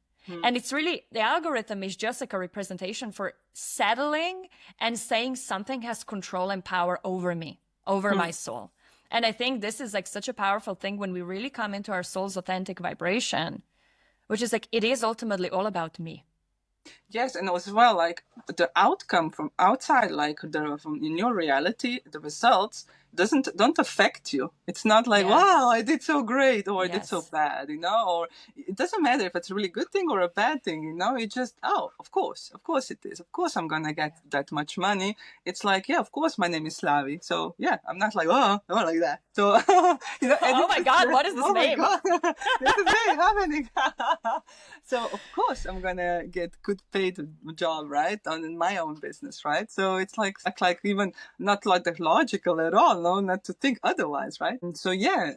And it's really, the algorithm is just like a representation for settling and saying something has control and power over me, over my soul. And I think this is like such a powerful thing when we really come into our soul's authentic vibration, which is like, it is ultimately all about me. Yes, and as well, like the outcome from outside, like from in your reality, the results don't affect you. It's not like, wow, I did so great, or I did so bad, or it doesn't matter if it's a really good thing or a bad thing, It just, of course it is. Of course I'm gonna get that much money. It's like, yeah, of course my name is Slavi. So yeah, I'm not like, oh, not like that. So oh my God, what is this name? My God, this is very happening. So of course I'm gonna get good paid job, right, on my own business, right? So it's like even not like that logical at all, no, not to think otherwise, right? And so yeah,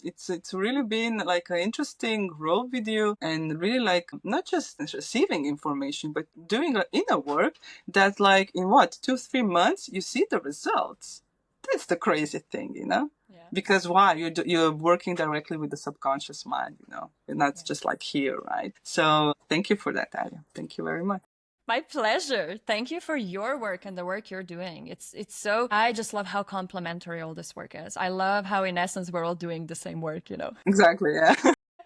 it's really been like an interesting grow with you, and really like not just receiving information, but doing an inner work that like in 2-3 months you see the results. That's the crazy thing, Yeah. Because why? You're working directly with the subconscious mind, and that's just like here, right? So thank you for that, Alja. Thank you very much. My pleasure. Thank you for your work and the work you're doing. It's so, I just love how complementary all this work is. I love how in essence we're all doing the same work, Exactly, yeah.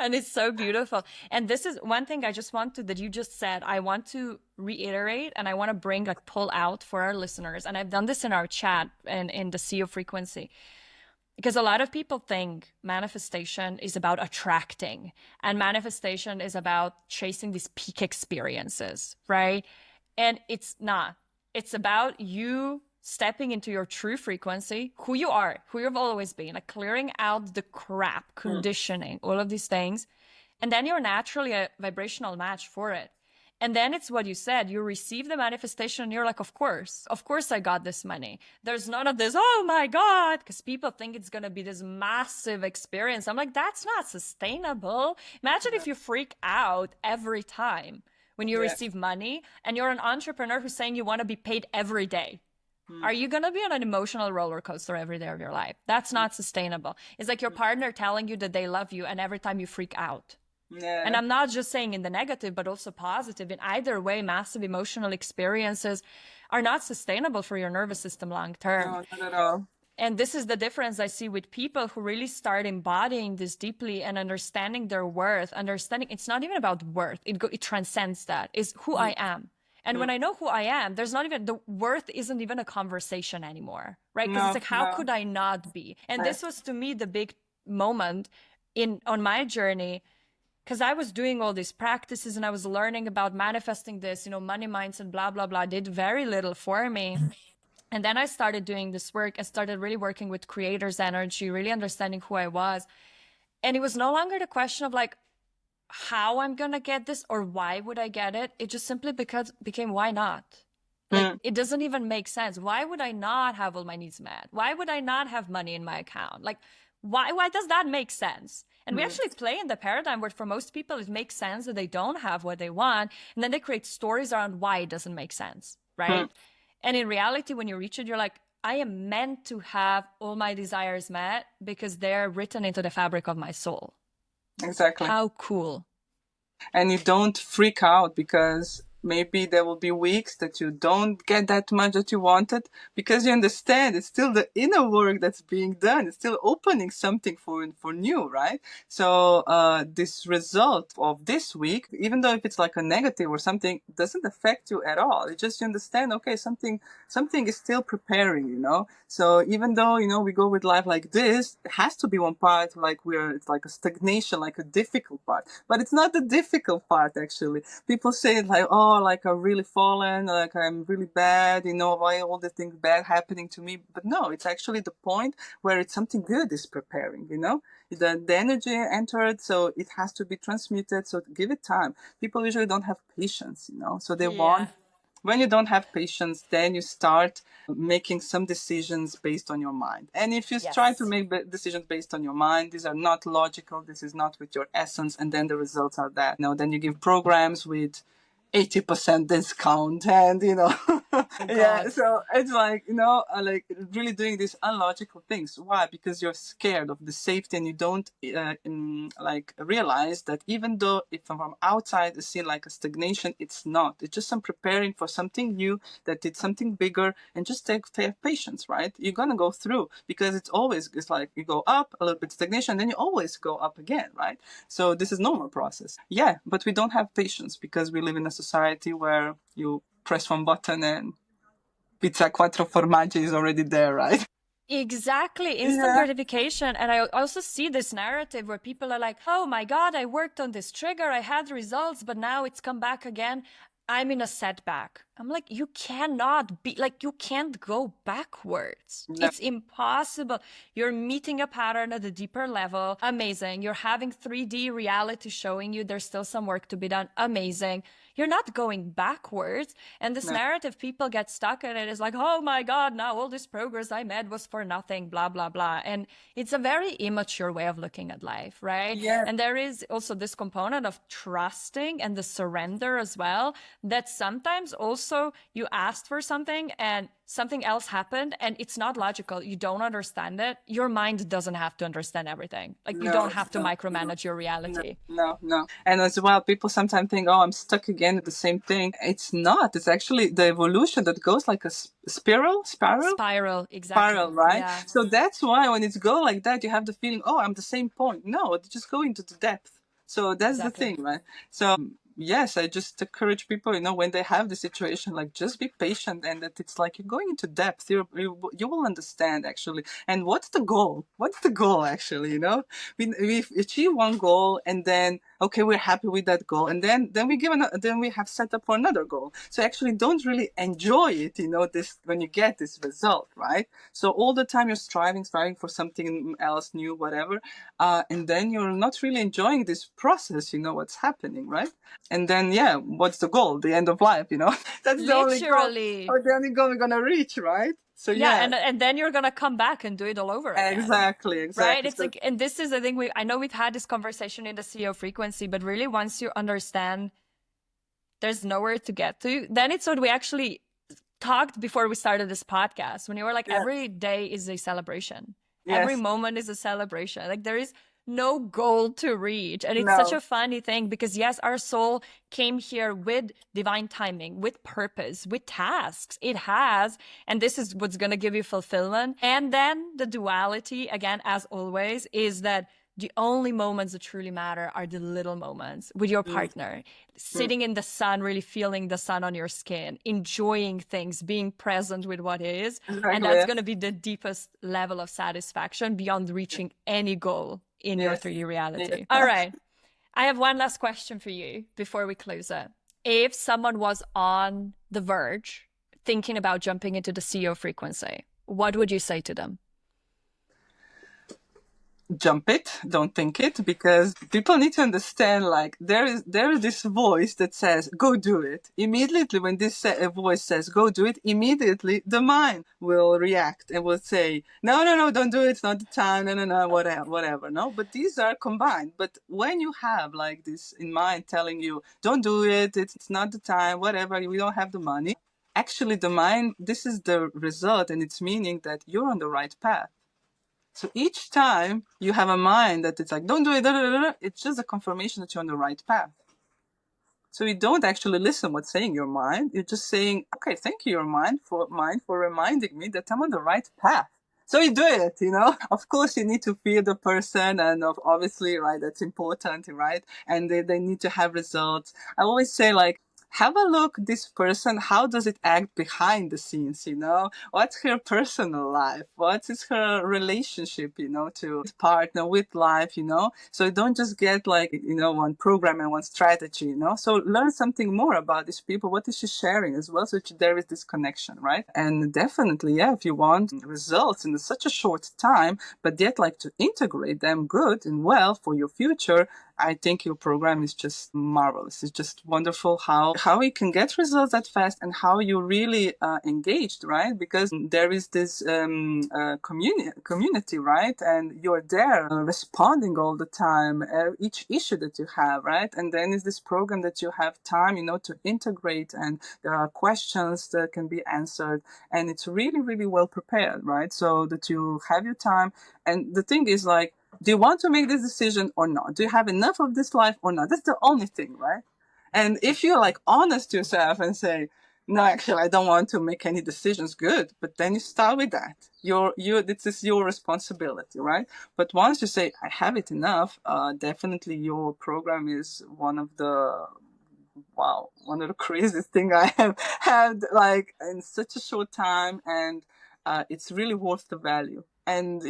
And it's so beautiful. And this is one thing I just that you just said, I want to reiterate, and I want to pull out for our listeners. And I've done this in our chat and in the Sea of Frequency. Because a lot of people think manifestation is about attracting, and manifestation is about chasing these peak experiences, right? And it's not. It's about you stepping into your true frequency, who you are, who you've always been, like clearing out the crap, conditioning, all of these things. And then you're naturally a vibrational match for it. And then it's what you said, you receive the manifestation and you're like, of course I got this money. There's none of this, oh my God, because people think it's going to be this massive experience. I'm like, that's not sustainable. Imagine if you freak out every time when you receive money and you're an entrepreneur who's saying you want to be paid every day. Are you going to be on an emotional roller coaster every day of your life? That's not sustainable. It's like your partner telling you that they love you and every time you freak out. Yeah. And I'm not just saying in the negative, but also positive. In either way, massive emotional experiences are not sustainable for your nervous system long term. No, not at all. And this is the difference I see with people who really start embodying this deeply and understanding their worth, understanding it's not even about worth. It transcends that. It's who I am. And when I know who I am, there's not even, the worth isn't even a conversation anymore, right? Because it's like, how could I not be? And this was to me the big moment on my journey, because I was doing all these practices and I was learning about manifesting this, money mindset, blah, blah, blah, did very little for me. And then I started doing this work. I started really working with creator's energy, really understanding who I was. And it was no longer the question of like, how I'm going to get this or why would I get it? It just simply became, why not? Like, it doesn't even make sense. Why would I not have all my needs met? Why would I not have money in my account? Like, why does that make sense? And we actually play in the paradigm where for most people, it makes sense that they don't have what they want. And then they create stories around why it doesn't make sense, right? And in reality, when you reach it, you're like, I am meant to have all my desires met because they're written into the fabric of my soul. Exactly. How cool. And you don't freak out because Maybe there will be weeks that you don't get that much that you wanted, because you understand it's still the inner work that's being done. It's still opening something for new, right? So this result of this week, even though if it's like a negative or something, doesn't affect you at all. It's just you understand, okay, something is still preparing, you know. So even though, you know, we go with life like this, it has to be one part like it's like a stagnation, like a difficult part. But it's not the difficult part, actually. People say it like, oh, like I've really fallen, like I'm really bad, you know, why all the things bad happening to me? But no, it's actually the point where it's something good is preparing, you know? The energy entered, so it has to be transmuted. So give it time. People usually don't have patience, you know, so they want. When you don't have patience, then you start making some decisions based on your mind. And if you try to make decisions based on your mind, these are not logical. This is not with your essence. And then the results are that. You know, then you give programs with 80% discount, and you know, yeah. So it's like, you know, like really doing these unlogical things. Why? Because you're scared of the safety, and you don't like realize that even though if from outside it's seen like a stagnation, it's not. It's just some preparing for something new, that it's something bigger, and just take patience, right? You're gonna go through, because it's like you go up a little bit stagnation, then you always go up again, right? So this is normal process. Yeah, but we don't have patience because we live in a society where you press one button and pizza quattro formaggi is already there, right? Exactly. Instant gratification. And I also see this narrative where people are like, oh my God, I worked on this trigger, I had results, but now it's come back again. I'm in a setback. I'm like, you cannot be like, you can't go backwards. No. It's impossible. You're meeting a pattern at a deeper level. Amazing. You're having 3D reality showing you there's still some work to be done. Amazing. You're not going backwards. And this narrative, people get stuck in it. It's like, oh my God, now all this progress I made was for nothing, blah, blah, blah. And it's a very immature way of looking at life, right? Yeah. And there is also this component of trusting and the surrender as well, that sometimes also you asked for something and something else happened and it's not logical. You don't understand it. Your mind doesn't have to understand everything. Like you don't have to micromanage your reality. No. And as well, people sometimes think, oh, I'm stuck again at the same thing. It's not. It's actually the evolution that goes like a spiral, exactly. Spiral, right? Yeah. So that's why when it's go like that, you have the feeling, oh, I'm the same point. No, just go into the depth. So that's the thing, right? So yes, I just encourage people, you know, when they have the situation, like just be patient, and that it's like you're going into depth. You will understand actually. And what's the goal? What's the goal actually? You know, we achieve one goal, and then okay, we're happy with that goal, and then we have set up for another goal. So actually, don't really enjoy it, you know, this when you get this result, right? So all the time you're striving for something else, new, whatever, and then you're not really enjoying this process. You know what's happening, right? And then, yeah, what's the goal? The end of life, you know? That's the only goal, or the only goal we're going to reach, right? So, yeah. And then you're going to come back and do it all over again. Exactly. Right? It's like, and this is, I think I know we've had this conversation in the CEO frequency, but really once you understand there's nowhere to get to, then it's what we actually talked before we started this podcast, when you were like, every day is a celebration. Yes. Every moment is a celebration. Like there is no goal to reach. And it's such a funny thing because yes, our soul came here with divine timing, with purpose, with tasks. It has, and this is what's going to give you fulfillment. And then the duality, again, as always, is that the only moments that truly matter are the little moments with your partner, sitting in the sun, really feeling the sun on your skin, enjoying things, being present with what is. Exactly. And that's going to be the deepest level of satisfaction beyond reaching any goal in your 3D reality. All right. I have one last question for you before we close it. If someone was on the verge thinking about jumping into the CEO frequency, what would you say to them? Jump it, don't think it, because people need to understand, like there is this voice that says go do it. Immediately when this voice says go do it, immediately the mind will react and will say no, don't do it, it's not the time, no, whatever. No, but these are combined. But when you have like this in mind telling you don't do it, it's not the time, whatever, we don't have the money, actually the mind, this is the result, and it's meaning that you're on the right path. So each time you have a mind that it's like, don't do it, it's just a confirmation that you're on the right path. So you don't actually listen what's saying your mind. You're just saying, okay, thank you, your mind for reminding me that I'm on the right path. So you do it, Of course, you need to feel the person, and obviously, right, that's important, right? And they need to have results. I always say, like, have a look, this person, how does it act behind the scenes, What's her personal life? What is her relationship, to his partner, with life, So don't just get like, one program and one strategy, So learn something more about these people. What is she sharing as well? So there is this connection, right? And definitely, yeah, if you want results in such a short time, but yet like to integrate them good and well for your future, I think your program is just marvelous. It's just wonderful how you can get results that fast and how you're really engaged, right? Because there is this community, right? And you're there responding all the time, each issue that you have, right? And then is this program that you have time, to integrate, and there are questions that can be answered, and it's really, really well prepared, right? So that you have your time. And the thing is, like, do you want to make this decision or not? Do you have enough of this life or not? That's the only thing, right? And if you're like honest to yourself and say, no, actually, I don't want to make any decisions, good. But then you start with that. This is your responsibility, right? But once you say, I have it enough, definitely your program is one of the craziest thing I have had, like, in such a short time, and it's really worth the value. And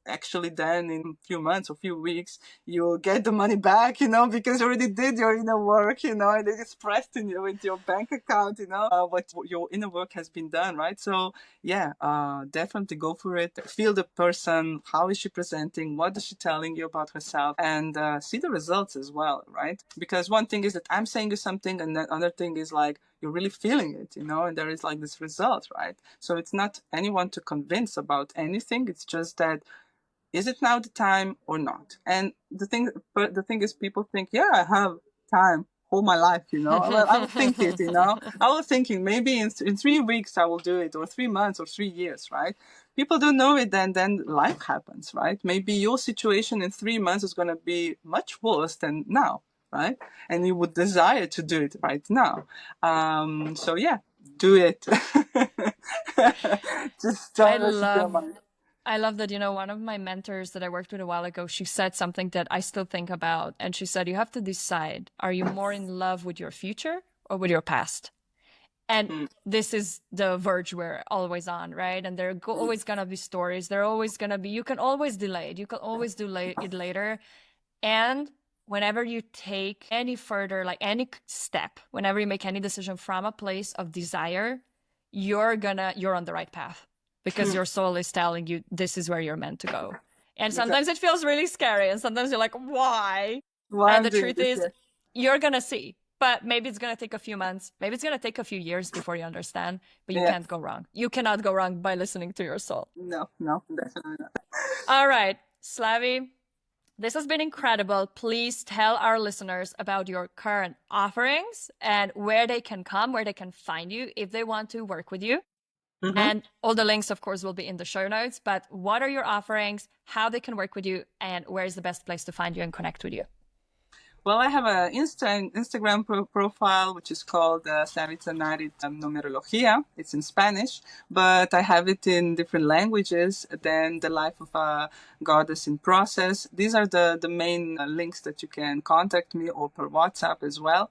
actually then in a few months or few weeks, you'll get the money back, because you already did your inner work, and it's expressed in with your bank account, what your inner work has been done, right? So yeah, definitely go for it. Feel the person. How is she presenting? What is she telling you about herself? And see the results as well, right? Because one thing is that I'm saying you something, and the other thing is like you're really feeling it, and there is like this result, right? So it's not anyone to convince about anything. It's just that, is it now the time or not? And the thing is, people think, yeah, I have time all my life, Well, I will think it, I was thinking maybe in 3 weeks I will do it, or 3 months, or 3 years, right? People don't know it, then life happens, right? Maybe your situation in 3 months is going to be much worse than now, right? And you would desire to do it right now. So yeah, do it. Just I don't listen to your love mind. I love that, one of my mentors that I worked with a while ago, she said something that I still think about. And she said, you have to decide, are you more in love with your future or with your past? And this is the verge we're always on, right? And there are always going to be stories. There are always going to be, you can always delay it. You can always do it later. And whenever you take any further, like any step, whenever you make any decision from a place of desire, you're on the right path, because your soul is telling you this is where you're meant to go. And sometimes it feels really scary, and sometimes you're like, why? And the truth is, you're going to see. But maybe it's going to take a few months. Maybe it's going to take a few years before you understand. But you can't go wrong. You cannot go wrong by listening to your soul. No, definitely not. All right, Slavi, this has been incredible. Please tell our listeners about your current offerings and where they can come, where they can find you if they want to work with you. Mm-hmm. And all the links, of course, will be in the show notes. But what are your offerings, how they can work with you, and where is the best place to find you and connect with you? Well, I have an Instagram profile, which is called Slavica Naric Numerología. It's in Spanish, but I have it in different languages. Then The Life of a Goddess in Process. These are the main links that you can contact me, or per WhatsApp as well.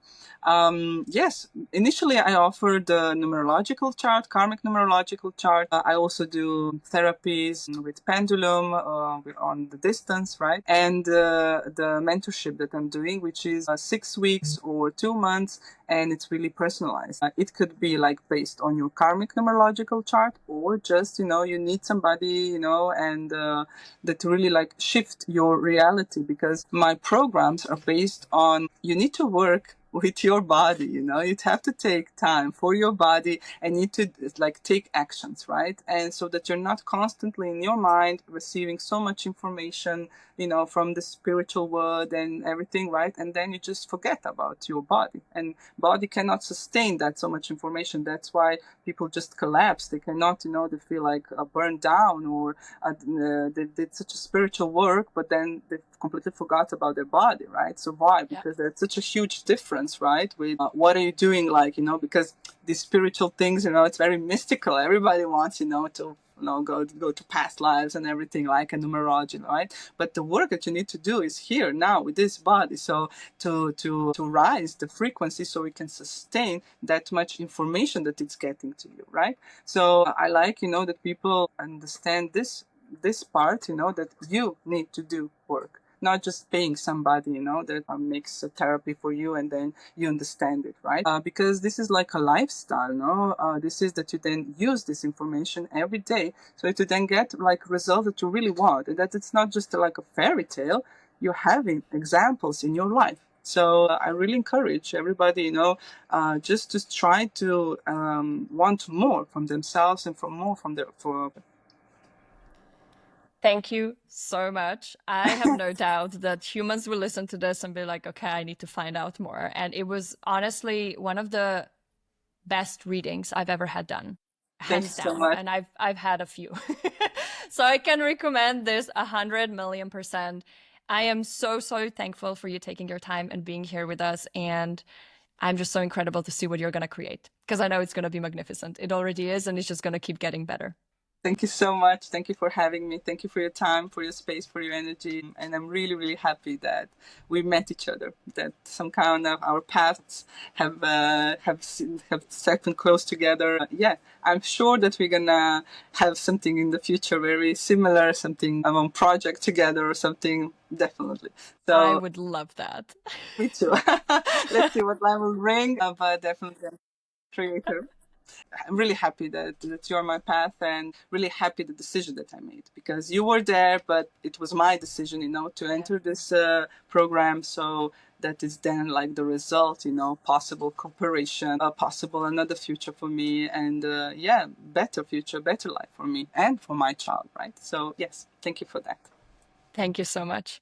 Yes, initially I offer the numerological chart, Karmic Numerological chart. I also do therapies with pendulum on the distance, right? And the mentorship that I'm doing, which is 6 weeks or 2 months, and it's really personalized. It could be like based on your Karmic Numerological chart, or just, you need somebody, and that really like shift your reality, because my programs are based on, you need to work with your body, you'd have to take time for your body and need to like take actions, right? And so that you're not constantly in your mind receiving so much information, from the spiritual world and everything, right? And then you just forget about your body, and body cannot sustain that so much information. That's why people just collapse. They cannot, they feel like burned down, or they did such a spiritual work, but then they completely forgot about their body, right? So why? Because there's such a huge difference, right? With what are you doing, like, because these spiritual things, it's very mystical. Everybody wants, to go to past lives and everything, like a numerology, right? But the work that you need to do is here now with this body. So to rise the frequency so we can sustain that much information that it's getting to you, right? So I like, that people understand this part, that you need to do work, not just paying somebody, that makes a therapy for you and then you understand it, right? Because this is like a lifestyle, no? This is that you then use this information every day so to then get like results that you really want, and that it's not just like a fairy tale. You're having examples in your life. So I really encourage everybody, just to try to want more from themselves and for Thank you so much. I have no doubt that humans will listen to this and be like, okay, I need to find out more. And it was honestly one of the best readings I've ever had done, hands down. So much. And I've had a few. So I can recommend this 100,000,000%. I am so thankful for you taking your time and being here with us. And I'm just so incredible to see what you're going to create, because I know it's going to be magnificent. It already is, and it's just going to keep getting better. Thank you so much. Thank you for having me. Thank you for your time, for your space, for your energy. And I'm really, really happy that we met each other, that some kind of our paths have stepped close together. Yeah, I'm sure that we're going to have something in the future very similar, something on project together or something, definitely. So I would love that. Me too. Let's see what life will bring, but definitely I'm creator. I'm really happy that you're my path, and really happy the decision that I made, because you were there, but it was my decision, to enter this program. So that is then like the result, possible cooperation, possible another future for me, and better future, better life for me and for my child, right? So yes, thank you for that. Thank you so much.